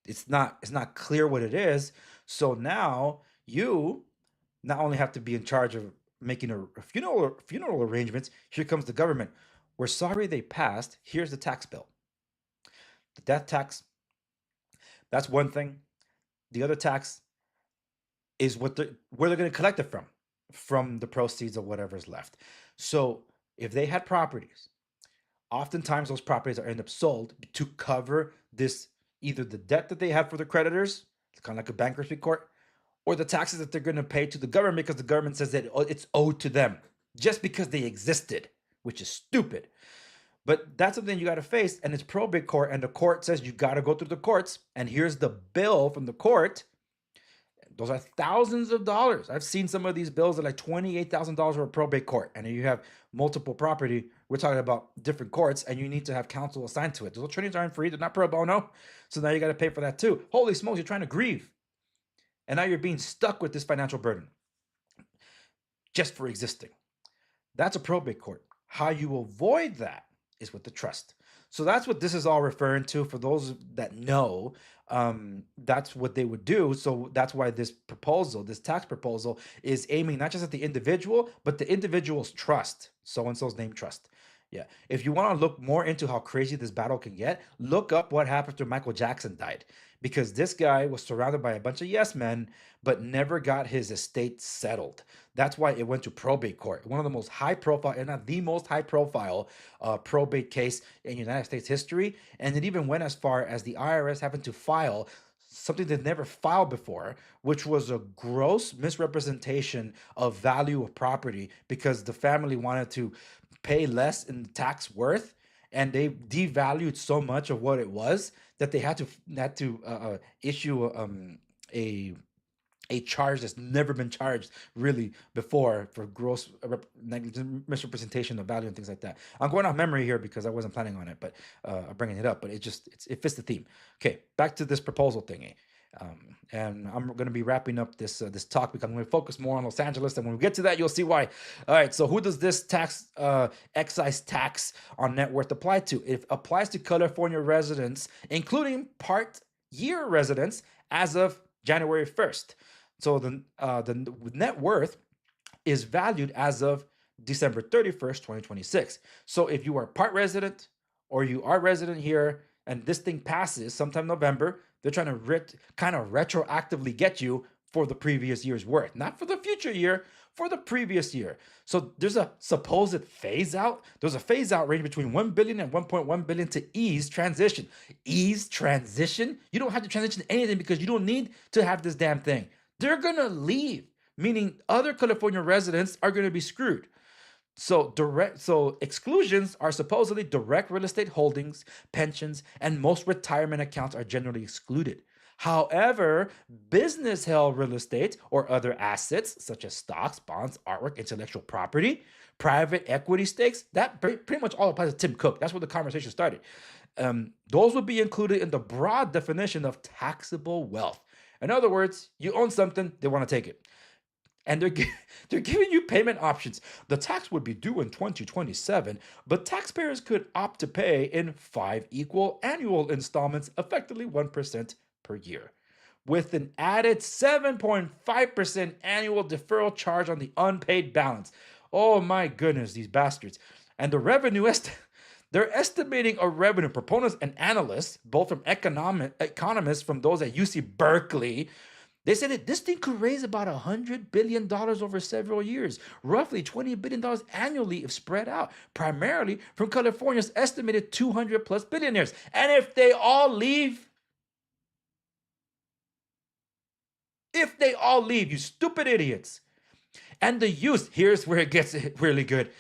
It's not clear what it is. So now you not only have to be in charge of making a funeral arrangements, here comes the government. We're sorry they passed. Here's the tax bill. The death tax, that's one thing. The other tax is where they're going to collect it from the proceeds of whatever's left. So if they had properties, oftentimes those properties are end up sold to cover this, either the debt that they have for the creditors, it's kind of like a bankruptcy court, or the taxes that they're going to pay to the government because the government says that it's owed to them just because they existed, which is stupid. But that's something you got to face, and it's probate court, and the court says you got to go through the courts, and here's the bill from the court. Those are thousands of dollars. I've seen some of these bills at like $28,000 for a probate court, and you have multiple property. We're talking about different courts, and you need to have counsel assigned to it. Those attorneys aren't free; they're not pro bono, so now you got to pay for that too. Holy smokes, you're trying to grieve, and now you're being stuck with this financial burden just for existing. That's a probate court. How you avoid that is with the trust. So that's what this is all referring to. For those that know, that's what they would do. So that's why this proposal, this tax proposal, is aiming not just at the individual, but the individual's trust, so and so's name trust. Yeah. If you want to look more into how crazy this battle can get, look up what happened after Michael Jackson died. Because this guy was surrounded by a bunch of yes men, but never got his estate settled. That's why it went to probate court. One of the most high profile, and not the most high profile, probate case in United States history. And it even went as far as the IRS having to file something they've never filed before, which was a gross misrepresentation of value of property because the family wanted to pay less in tax worth, and they devalued so much of what it was that they had to issue a a charge that's never been charged really before for gross misrepresentation of value and things like that. I'm going off memory here because I wasn't planning on it, but I'm bringing it up. But it fits the theme. Okay, back to this proposal thingy. And I'm going to be wrapping up this talk because I'm going to focus more on Los Angeles, and when we get to that, you'll see why. All right, so who does this excise tax on net worth apply to? It applies to California residents, including part year residents, as of January 1st. So the net worth is valued as of December 31st, 2026. So if you are part resident or you are resident here and this thing passes sometime November, they're trying to kind of retroactively get you for the previous year's worth, not for the future year, for the previous year. So there's a supposed phase out. There's a phase out range between 1 billion and 1.1 billion to ease transition. Ease transition? You don't have to transition anything because you don't need to have this damn thing. They're going to leave, meaning other California residents are going to be screwed. So exclusions are supposedly direct real estate holdings, pensions, and most retirement accounts are generally excluded. However, business held real estate or other assets such as stocks, bonds, artwork, intellectual property, private equity stakes, that pretty much all applies to Tim Cook. That's where the conversation started. Those would be included in the broad definition of taxable wealth. In other words, you own something, they want to take it. And they're giving you payment options. The tax would be due in 2027, but taxpayers could opt to pay in 5 equal annual installments, effectively 1% per year, with an added 7.5% annual deferral charge on the unpaid balance. Oh my goodness, these bastards. And the revenue they're estimating a revenue, proponents and analysts, both from economists from those at UC Berkeley. They said that this thing could raise about $100 billion over several years, roughly $20 billion annually if spread out, primarily from California's estimated 200 plus billionaires. And if they all leave, you stupid idiots. And the use, here's where it gets really good.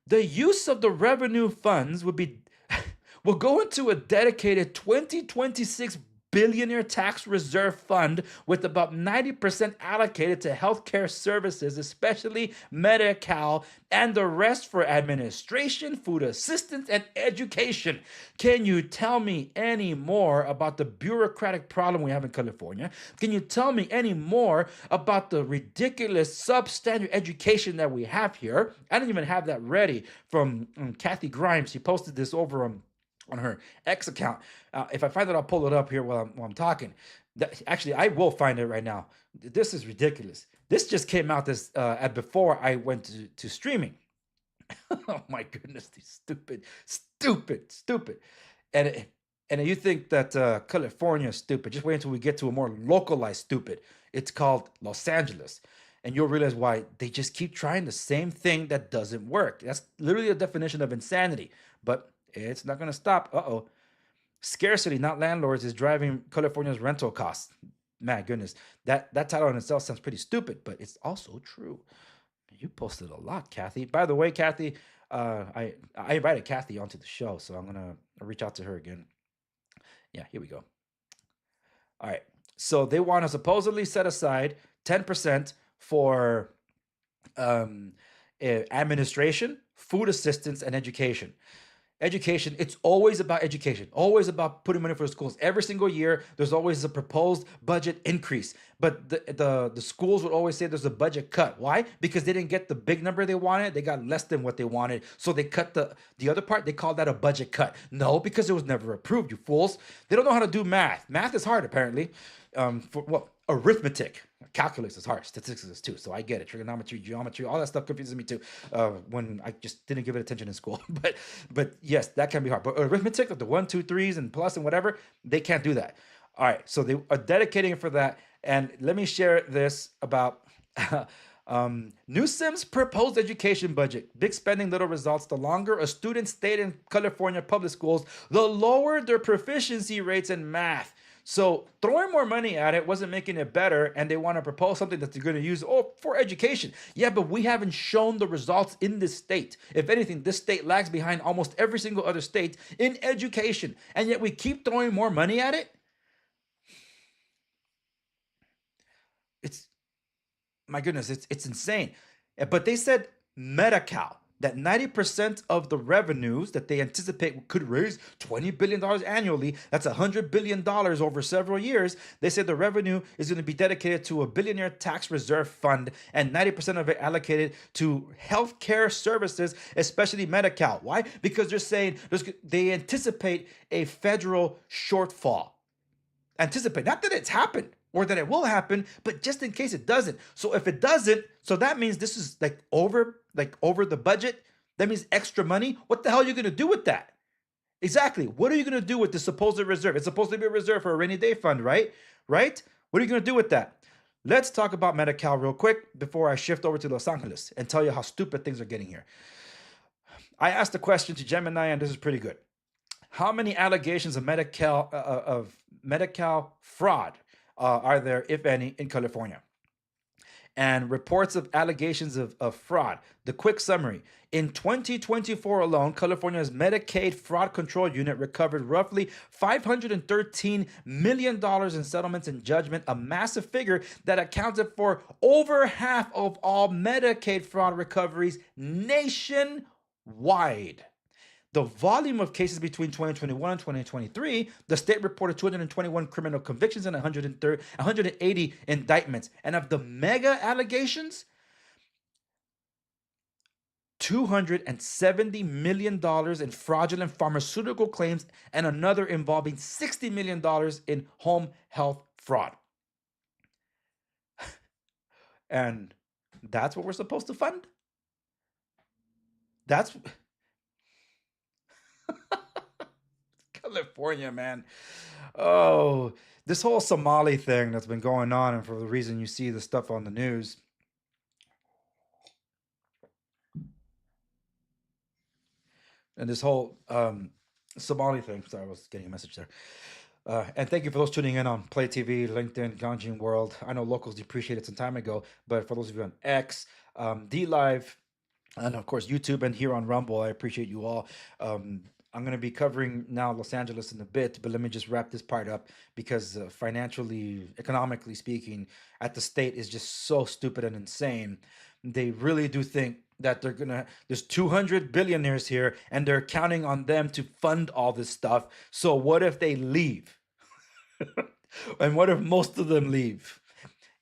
The use of the revenue funds will go into a dedicated 2026 billionaire tax reserve fund with about 90% allocated to healthcare services, especially Medi-Cal, and the rest for administration, food assistance, and education. Can you tell me any more about the bureaucratic problem we have in California? Can you tell me any more about the ridiculous substandard education that we have here? I didn't even have that ready from Kathy Grimes. She posted this over on her X account. If I find it, I'll pull it up here while I'm talking. Actually, I will find it right now. This is ridiculous. This just came out this at before I went to streaming. Oh my goodness, these stupid. And and you think that California is stupid? Just wait until we get to a more localized stupid. It's called Los Angeles, and you'll realize why they just keep trying the same thing that doesn't work. That's literally a definition of insanity. But it's not going to stop. Uh-oh. Scarcity, not landlords, is driving California's rental costs. My goodness, that title in itself sounds pretty stupid, but it's also true. You posted a lot, Kathy. By the way, Kathy, I invited Kathy onto the show, so I'm gonna reach out to her again. Yeah, here we go. All right. So they want to supposedly set aside 10% for um, administration, food assistance, and education. Education, it's always about education, always about putting money for the schools. Every single year, there's always a proposed budget increase. But the schools would always say there's a budget cut. Why? Because they didn't get the big number they wanted. They got less than what they wanted. So they cut the other part. They called that a budget cut. No, because it was never approved, you fools. They don't know how to do math. Math is hard, apparently. For well, arithmetic. Calculus is hard. Statistics is too. So I get it. Trigonometry, geometry, all that stuff confuses me too. When I just didn't give it attention in school. But yes, that can be hard. But arithmetic, like the 1, 2, 3s and plus and whatever, they can't do that. All right. So they are dedicating it for that. And let me share this about Newsom's proposed education budget. Big spending, little results. The longer a student stayed in California public schools, the lower their proficiency rates in math. So throwing more money at it wasn't making it better, and they want to propose something that they're going to use for education. Yeah, but we haven't shown the results in this state. If anything, this state lags behind almost every single other state in education, and yet we keep throwing more money at it. It's my goodness, it's insane. But they said Medi-Cal that 90% of the revenues that they anticipate could raise $20 billion annually. That's $100 billion over several years. They said the revenue is going to be dedicated to a billionaire tax reserve fund and 90% of it allocated to healthcare services, especially Medi-Cal. Why? Because they're saying they anticipate a federal shortfall. Anticipate, not that it's happened or that it will happen, but just in case it doesn't. So if it doesn't, so that means this is over the budget. That means extra money. What the hell are you going to do with that? Exactly. What are you going to do with the supposed reserve? It's supposed to be a reserve for a rainy day fund, right? Right? What are you going to do with that? Let's talk about Medi-Cal real quick before I shift over to Los Angeles and tell you how stupid things are getting here. I asked a question to Gemini, and this is pretty good. How many allegations of Medi-Cal fraud are there, if any, in California? And reports of allegations of fraud. The quick summary. In 2024 alone, California's Medicaid Fraud Control Unit recovered roughly $513 million in settlements and judgment, a massive figure that accounted for over half of all Medicaid fraud recoveries nationwide. The volume of cases between 2021 and 2023, the state reported 221 criminal convictions and 180 indictments. And of the mega allegations, $270 million in fraudulent pharmaceutical claims and another involving $60 million in home health fraud. And that's what we're supposed to fund? That's California, man. Oh, this whole Somali thing that's been going on, and for the reason you see the stuff on the news. And this whole Somali thing. Sorry, I was getting a message there. And thank you for those tuning in on Play TV, LinkedIn, Ganjin World. I know locals depreciated some time ago, but for those of you on X, D Live, and of course YouTube and here on Rumble, I appreciate you all. I'm going to be covering now Los Angeles in a bit, but let me just wrap this part up because financially, economically speaking, at the state is just so stupid and insane. They really do think that there's 200 billionaires here and they're counting on them to fund all this stuff. So what if they leave? And what if most of them leave?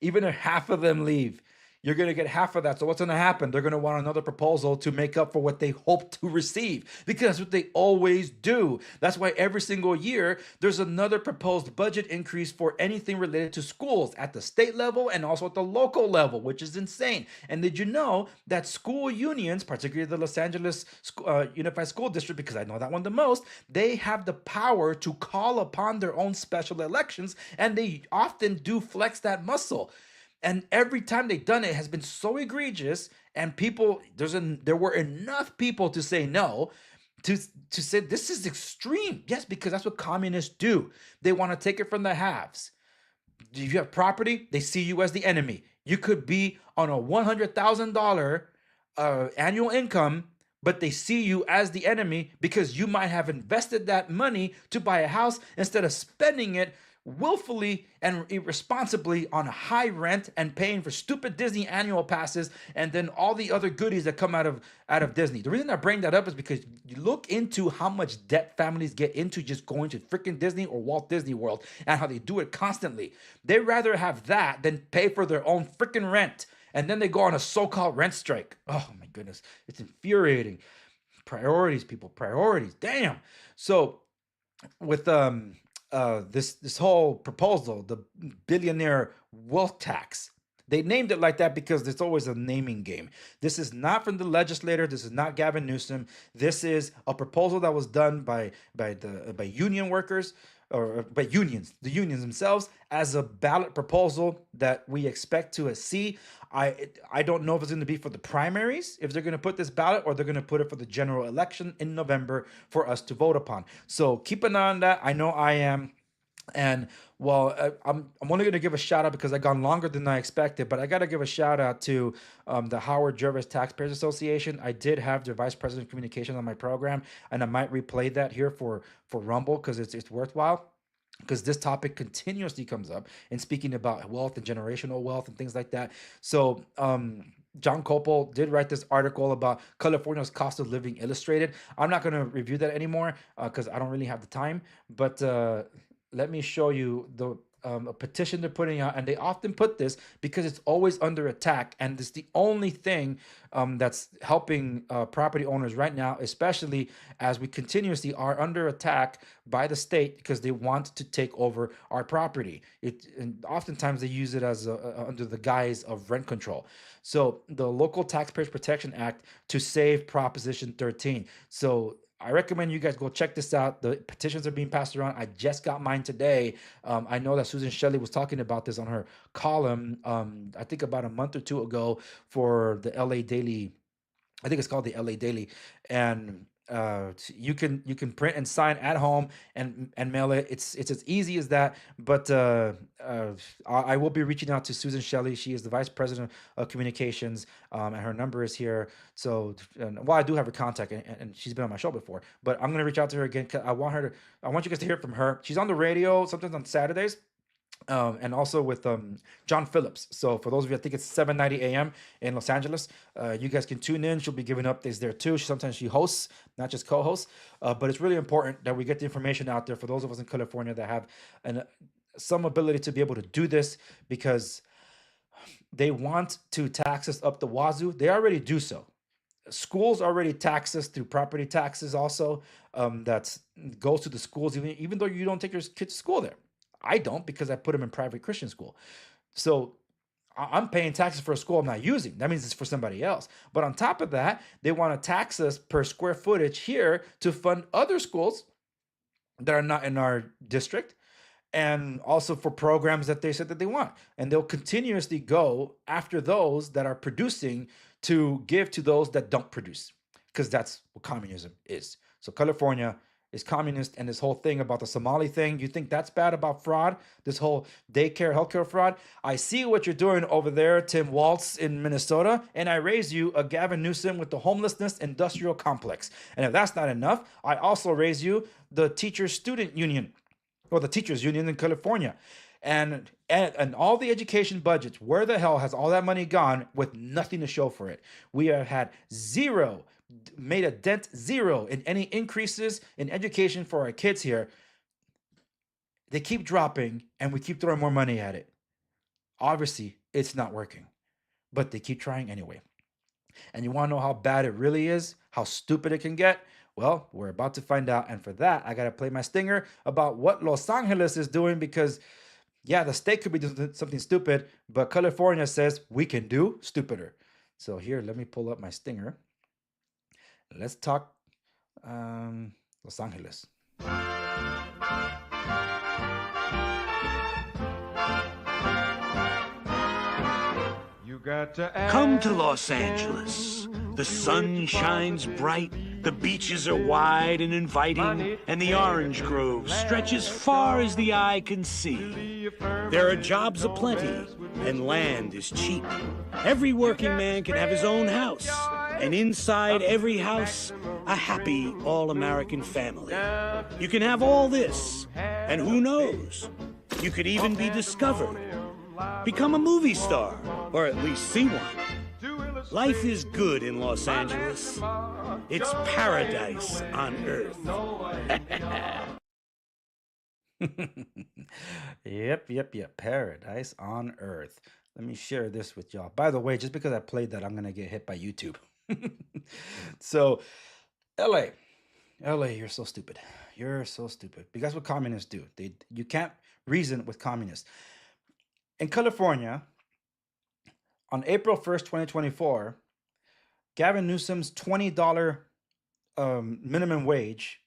Even if half of them leave? you're going to get half of that. So what's going to happen? They're going to want another proposal to make up for what they hope to receive, because that's what they always do. That's why every single year there's another proposed budget increase for anything related to schools at the state level and also at the local level, which is insane. And did you know that school unions, particularly the Los Angeles Unified School District, because I know that one the most, they have the power to call upon their own special elections, and they often do flex that muscle. And every time they've done it has been so egregious, and people there were enough people to say no, to say this is extreme. Yes, because that's what communists do. They want to take it from the haves. If you have property, they see you as the enemy. You could be on a $100,000 annual income, but they see you as the enemy because you might have invested that money to buy a house instead of spending it willfully and irresponsibly on high rent and paying for stupid Disney annual passes and then all the other goodies that come out of Disney. The reason I bring that up is because you look into how much debt families get into just going to freaking Disney or Walt Disney World and how they do it constantly. They'd rather have that than pay for their own freaking rent. And then they go on a so-called rent strike. Oh my goodness, it's infuriating. Priorities, people, priorities. Damn. So with this whole proposal, the billionaire wealth tax. They named it like that because there's always a naming game. This is not from the legislator. This is not Gavin Newsom. This is a proposal that was done by union workers, or by unions, the unions themselves, as a ballot proposal that we expect to see. I don't know if it's going to be for the primaries, if they're going to put this ballot, or they're going to put it for the general election in November for us to vote upon. So keep an eye on that. I know I am. And well, I'm only going to give a shout out because I gone longer than I expected, but I got to give a shout out to the Howard Jervis Taxpayers Association. I did have their vice president of communications on my program, and I might replay that here for Rumble because it's worthwhile. Because this topic continuously comes up in speaking about wealth and generational wealth and things like that. So, John Copel did write this article about California's cost of living illustrated. I'm not going to review that anymore because I don't really have the time. But let me show you the a petition they're putting out, and they often put this because it's always under attack, and it's the only thing that's helping property owners right now, especially as we continuously are under attack by the state because they want to take over our property. And oftentimes they use it as under the guise of rent control. So the Local Taxpayers Protection Act to save Proposition 13. So I recommend you guys go check this out. The petitions are being passed around. I just got mine today. I know that Susan Shelley was talking about this on her column, I think about a month or two ago for the LA Daily. I think it's called the LA Daily, and you can print and sign at home and mail it. It's as easy as that. But I will be reaching out to Susan Shelley. She is the vice president of communications, and her number is here. So, well, I do have her contact, and she's been on my show before. But I'm gonna reach out to her again. 'Cause I want you guys to hear from her. She's on the radio sometimes on Saturdays, and also with John Phillips. So for those of you, I think it's 7:90 a.m. in Los Angeles. You guys can tune in. She'll be giving updates there too. Sometimes she hosts, not just co-hosts. But it's really important that we get the information out there for those of us in California that have some ability to be able to do this, because they want to tax us up the wazoo. They already do so. Schools already tax us through property taxes also. That goes to the schools, even though you don't take your kids to school there. I don't, because I put them in private Christian school. So I'm paying taxes for a school I'm not using. That means it's for somebody else. But on top of that, they want to tax us per square footage here to fund other schools that are not in our district, and also for programs that they said that they want. And they'll continuously go after those that are producing to give to those that don't produce, because that's what communism is. So California is communist, and this whole thing about the Somali thing, you think that's bad about fraud? This whole daycare, healthcare fraud? I see what you're doing over there, Tim Waltz in Minnesota, and I raise you a Gavin Newsom with the homelessness industrial complex. And if that's not enough, I also raise you the teachers student union, or the teachers union in California. And all the education budgets, where the hell has all that money gone with nothing to show for it? We have had zero, made a dent, zero in any increases in education for our kids here. They keep dropping, and we keep throwing more money at it. Obviously, it's not working. but they keep trying anyway. And you want to know how bad it really is? How stupid it can get? Well, we're about to find out. And for that, I got to play my stinger about what Los Angeles is doing because, yeah, the state could be doing something stupid, but California says we can do stupider. So here, let me pull up my stinger. Let's talk Los Angeles. Come to Los Angeles. The sun shines bright, the beaches are wide and inviting, and the orange grove stretches far as the eye can see. There are jobs aplenty, and land is cheap. Every working man can have his own house, and inside every house, a happy all-American family. You can have all this, and who knows, you could even be discovered. Become a movie star, or at least see one. Life is good in Los Angeles. It's paradise on earth. Yep. Paradise on earth. Let me share this with y'all. By the way, just because I played that, I'm going to get hit by YouTube. So, LA. LA, you're so stupid. You're so stupid. Because that's what communists do. You can't reason with communists. In California, on April 1st, 2024, Gavin Newsom's $20 minimum wage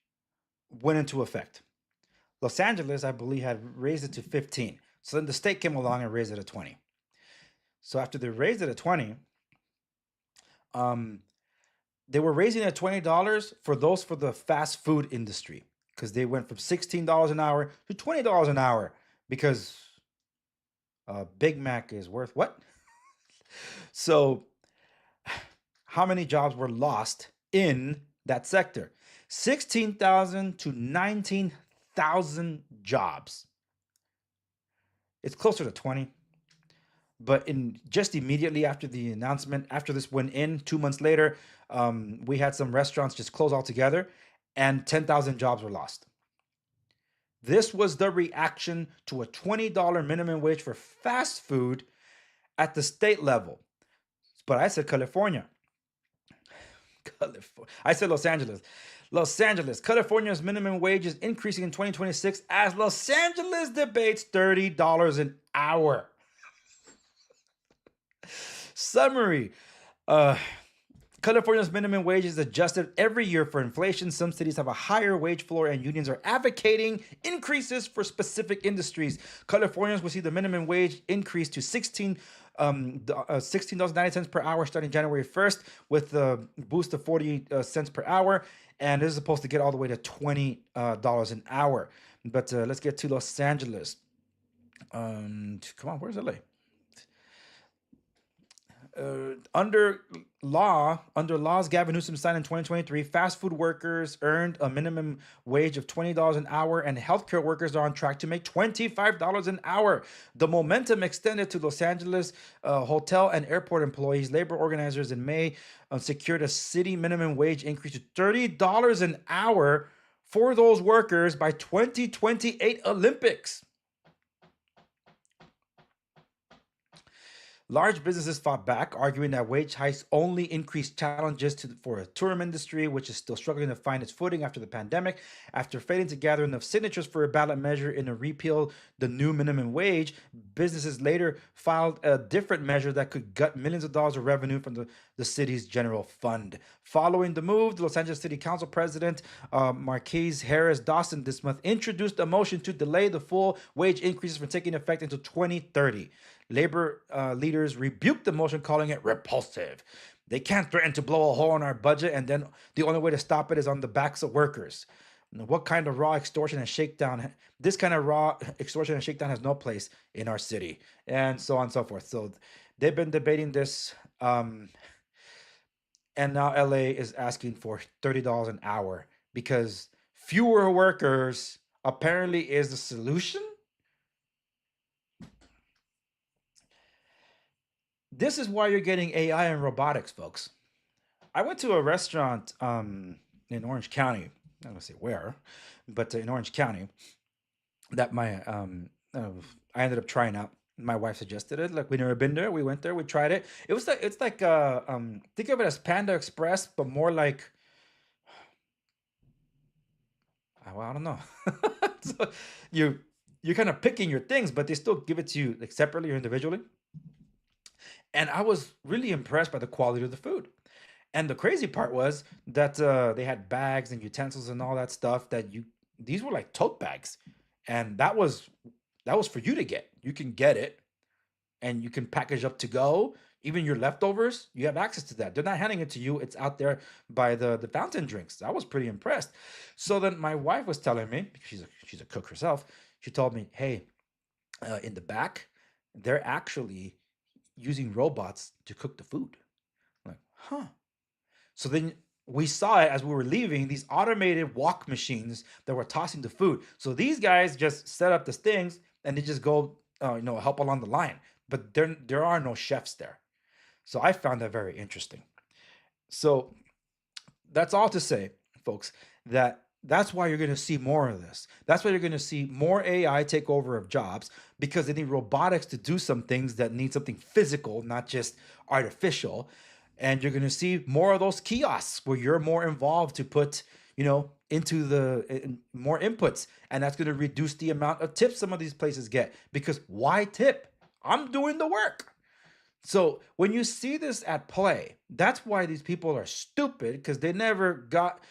went into effect. Los Angeles, I believe, had raised it to 15. So then the state came along and raised it to 20. So after they raised it to 20, they were raising it at $20 for the fast food industry because they went from $16 an hour to $20 an hour because Big Mac is worth what? So how many jobs were lost in that sector? 16,000 to 19,000 jobs. It's closer to 20. But just immediately after the announcement, after this went in, 2 months later, we had some restaurants just close altogether, and 10,000 jobs were lost. This was the reaction to a $20 minimum wage for fast food at the state level. But I said California. I said Los Angeles. Los Angeles, California's minimum wage is increasing in 2026 as Los Angeles debates $30 an hour. Summary. California's minimum wage is adjusted every year for inflation. Some cities have a higher wage floor and unions are advocating increases for specific industries. Californians will see the minimum wage increase to $16.90 per hour starting January 1st with a boost of 40 cents per hour. And this is supposed to get all the way to $20 an hour. But let's get to Los Angeles. Come on, where's LA? Under laws Gavin Newsom signed in 2023, fast food workers earned a minimum wage of $20 an hour, and healthcare workers are on track to make $25 an hour. The momentum extended to Los Angeles hotel and airport employees. Labor organizers in May secured a city minimum wage increase to $30 an hour for those workers by 2028 Olympics. Large businesses fought back, arguing that wage hikes only increase challenges for the tourism industry, which is still struggling to find its footing after the pandemic. After failing to gather enough signatures for a ballot measure in a repeal the new minimum wage, businesses later filed a different measure that could gut millions of dollars of revenue from the city's general fund. Following the move, the Los Angeles City Council President Marquise Harris Dawson this month introduced a motion to delay the full wage increases from taking effect until 2030. Labor leaders rebuked the motion, calling it repulsive. They can't threaten to blow a hole in our budget, and then the only way to stop it is on the backs of workers. What kind of raw extortion and shakedown? This kind of raw extortion and shakedown has no place in our city, and so on and so forth. So they've been debating this, and now LA is asking for $30 an hour because fewer workers apparently is the solution. This is why you're getting AI and robotics, folks. I went to a restaurant in Orange County. I don't say where, but in Orange County that I ended up trying out. My wife suggested it. Like we never been there. We went there. We tried it. It's like think of it as Panda Express, but more like well, I don't know. So you you're kind of picking your things, but they still give it to you like separately or individually. And I was really impressed by the quality of the food. And the crazy part was that they had bags and utensils and all that stuff that you these were like tote bags, and that was for you to get. You can get it and you can package up to go. Even your leftovers, you have access to that. They're not handing it to you. It's out there by the fountain drinks. I was pretty impressed. So then my wife was telling me, because she's a cook herself, she told me, hey, in the back, they're actually using robots to cook the food. I'm like, huh. So then we saw it as we were leaving, these automated walk machines that were tossing the food. So these guys just set up the things and they just go, help along the line. But there are no chefs there. So I found that very interesting. So that's all to say, folks, that's why you're going to see more of this. That's why you're going to see more AI take over of jobs, because they need robotics to do some things that need something physical, not just artificial. And you're going to see more of those kiosks where you're more involved to put, into more inputs, and that's going to reduce the amount of tips some of these places get, because why tip? I'm doing the work. So when you see this at play, that's why these people are stupid, because they never got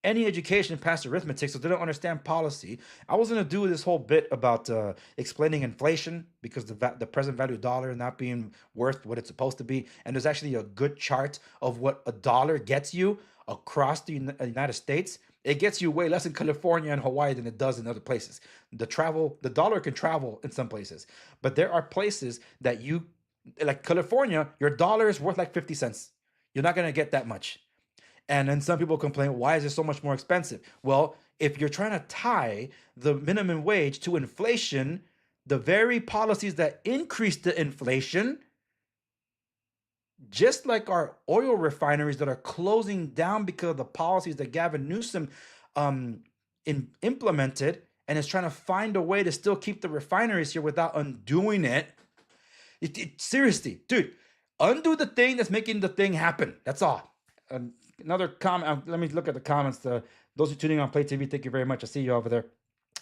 any education past arithmetic, so they don't understand policy. I was gonna do this whole bit about explaining inflation, because the present value dollar not being worth what it's supposed to be, and there's actually a good chart of what a dollar gets you across the United States. It gets you way less in California and Hawaii than it does in other places. The dollar can travel in some places, but there are places that like California, your dollar is worth like 50 cents. You're not gonna get that much. And then some people complain, why is it so much more expensive? Well, if you're trying to tie the minimum wage to inflation, the very policies that increase the inflation, just like our oil refineries that are closing down because of the policies that Gavin Newsom implemented, and is trying to find a way to still keep the refineries here without undoing it. Seriously, dude, undo the thing that's making the thing happen. That's all. Another comment. Let me look at the comments. Those who are tuning on Play TV, thank you very much. I see you over there.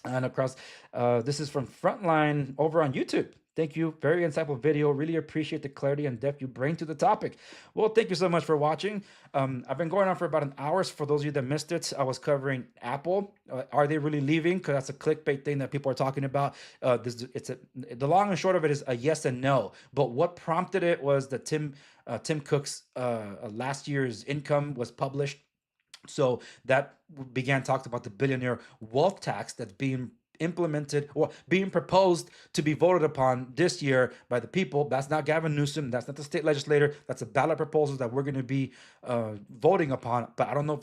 And across, this is from Frontline over on YouTube. Thank you. Very insightful video. Really appreciate the clarity and depth you bring to the topic. Well, thank you so much for watching. I've been going on for about an hour. For those of you that missed it, I was covering Apple. Are they really leaving? Because that's a clickbait thing that people are talking about. The long and short of it is a yes and no. But what prompted it was that Tim Cook's last year's income was published. So that began talks about the billionaire wealth tax that's being implemented or being proposed to be voted upon this year by the people. That's not Gavin Newsom. That's not the state legislator. That's a ballot proposal that we're going to be voting upon. But I don't know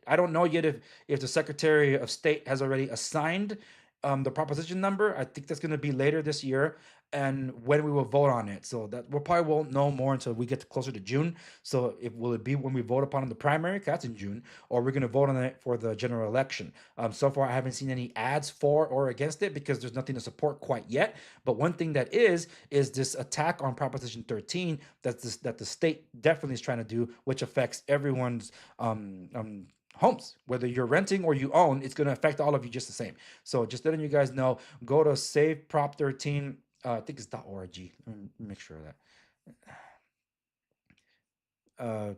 I don't know yet if the Secretary of State has already assigned the proposition number. I think that's going to be later this year, and when we will vote on it. So that we probably won't know more until we get closer to June. So will it be when we vote upon the primary? That's in June, or we're going to vote on it for the general election. So far, I haven't seen any ads for or against it, because there's nothing to support quite yet. But one thing that is this attack on Proposition 13 that the state definitely is trying to do, which affects everyone's homes, whether you're renting or you own. It's going to affect all of you just the same. So just letting you guys know, go to Save Prop 13. I think it's .org. Let me make sure of that.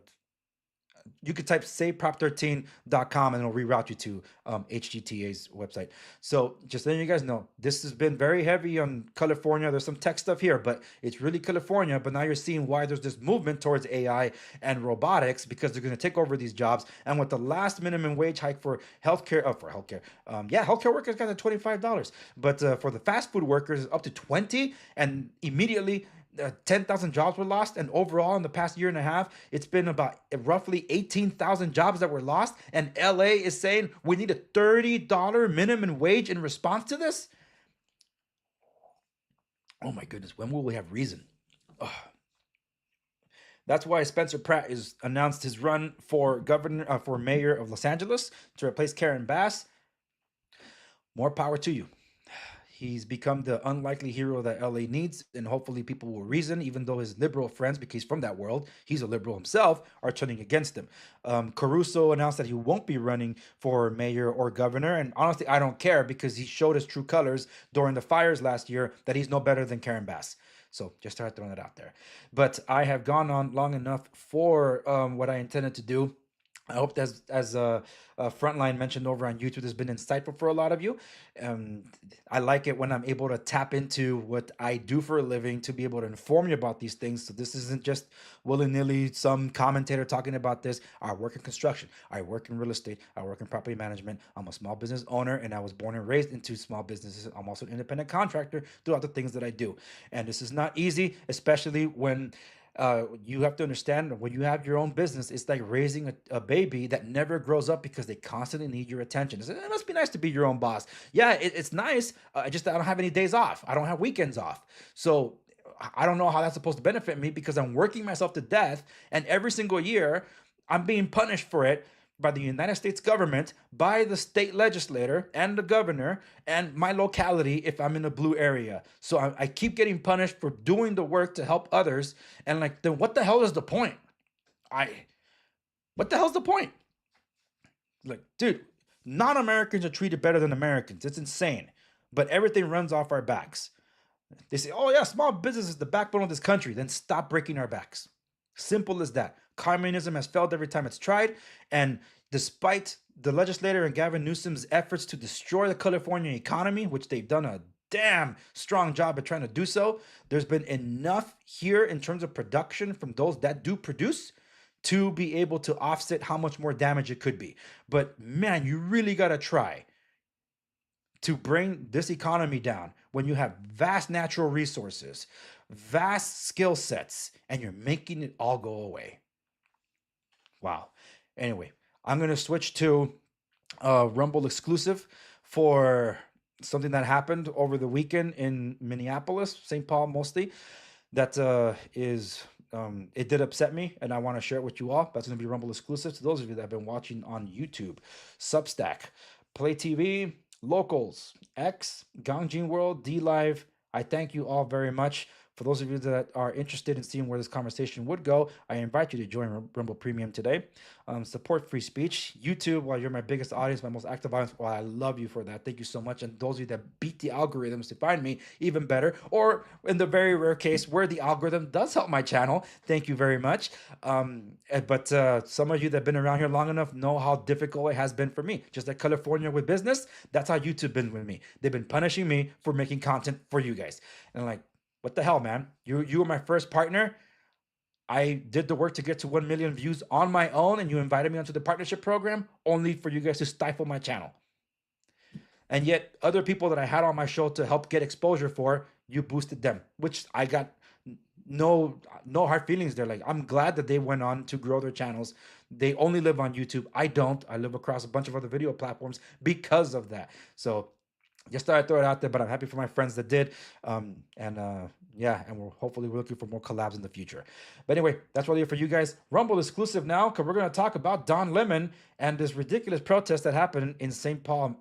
You could type saveprop13.com and it'll reroute you to HGTA's website. So just letting you guys know, this has been very heavy on California. There's some tech stuff here, but it's really California. But now you're seeing why there's this movement towards AI and robotics, because they're going to take over these jobs. And with the last minimum wage hike for healthcare, healthcare workers got to $25, but for the fast food workers, up to 20, and immediately 10,000 jobs were lost, and overall in the past year and a half, it's been about roughly 18,000 jobs that were lost. And LA is saying we need a $30 minimum wage in response to this. Oh my goodness, when will we have reason? Ugh. That's why Spencer Pratt has announced his run for mayor of Los Angeles to replace Karen Bass. More power to you. He's become the unlikely hero that LA needs, and hopefully people will reason, even though his liberal friends, because he's from that world, he's a liberal himself, are turning against him. Caruso announced that he won't be running for mayor or governor, and honestly, I don't care because he showed his true colors during the fires last year that he's no better than Karen Bass. So just start throwing it out there. But I have gone on long enough for what I intended to do. I hope that as Frontline mentioned over on YouTube has been insightful for a lot of you. Um, I like it when I'm able to tap into what I do for a living to be able to inform you about these things. So this isn't just willy-nilly some commentator talking about this. I work in construction. I work in real estate. I work in property management. I'm a small business owner, and I was born and raised into small businesses. I'm also an independent contractor throughout the things that I do. And this is not easy, especially when you have to understand when you have your own business, it's like raising a baby that never grows up because they constantly need your attention. It must be nice to be your own boss. Yeah, it's nice. I don't have any days off. I don't have weekends off. So I don't know how that's supposed to benefit me because I'm working myself to death. And every single year, I'm being punished for it by the United States government, by the state legislator and the governor, and my locality if I'm in a blue area. So I keep getting punished for doing the work to help others. And like, then what the hell is the point? What the hell's the point? Like, dude, non-Americans are treated better than Americans. It's insane. But everything runs off our backs. They say, oh yeah, small business is the backbone of this country. Then stop breaking our backs. Simple as that. Communism has failed every time it's tried. And despite the legislator and Gavin Newsom's efforts to destroy the California economy, which they've done a damn strong job at trying to do so, there's been enough here in terms of production from those that do produce to be able to offset how much more damage it could be. But man, you really got to try to bring this economy down when you have vast natural resources, vast skill sets, and you're making it all go away. Wow. Anyway, I'm going to switch to Rumble exclusive for something that happened over the weekend in Minneapolis, St. Paul mostly. That it did upset me, and I want to share it with you all. That's going to be Rumble exclusive to those of you that have been watching on YouTube, Substack, Play TV, Locals, X, Gangjin World, D Live. I thank you all very much. For those of you that are interested in seeing where this conversation would go, I invite you to join Rumble Premium today. Support free speech. YouTube, while you're my biggest audience, my most active audience, well, I love you for that. Thank you so much. And those of you that beat the algorithms to find me, even better. Or in the very rare case where the algorithm does help my channel, thank you very much. But some of you that have been around here long enough know how difficult it has been for me. Just like California with business, that's how YouTube been with me. They've been punishing me for making content for you guys. And like, what the hell, man? You were my first partner. I did the work to get to 1 million views on my own, and you invited me onto the partnership program only for you guys to stifle my channel. And yet other people that I had on my show to help get exposure for, you boosted them, which I got no hard feelings there. Like, I'm glad that they went on to grow their channels. They only live on YouTube. I don't. I live across a bunch of other video platforms because of that. So just thought I'd throw it out there, but I'm happy for my friends that did. And we're hopefully looking for more collabs in the future. But anyway, that's really it for you guys. Rumble exclusive now, because we're going to talk about Don Lemon and this ridiculous protest that happened in St. Paul,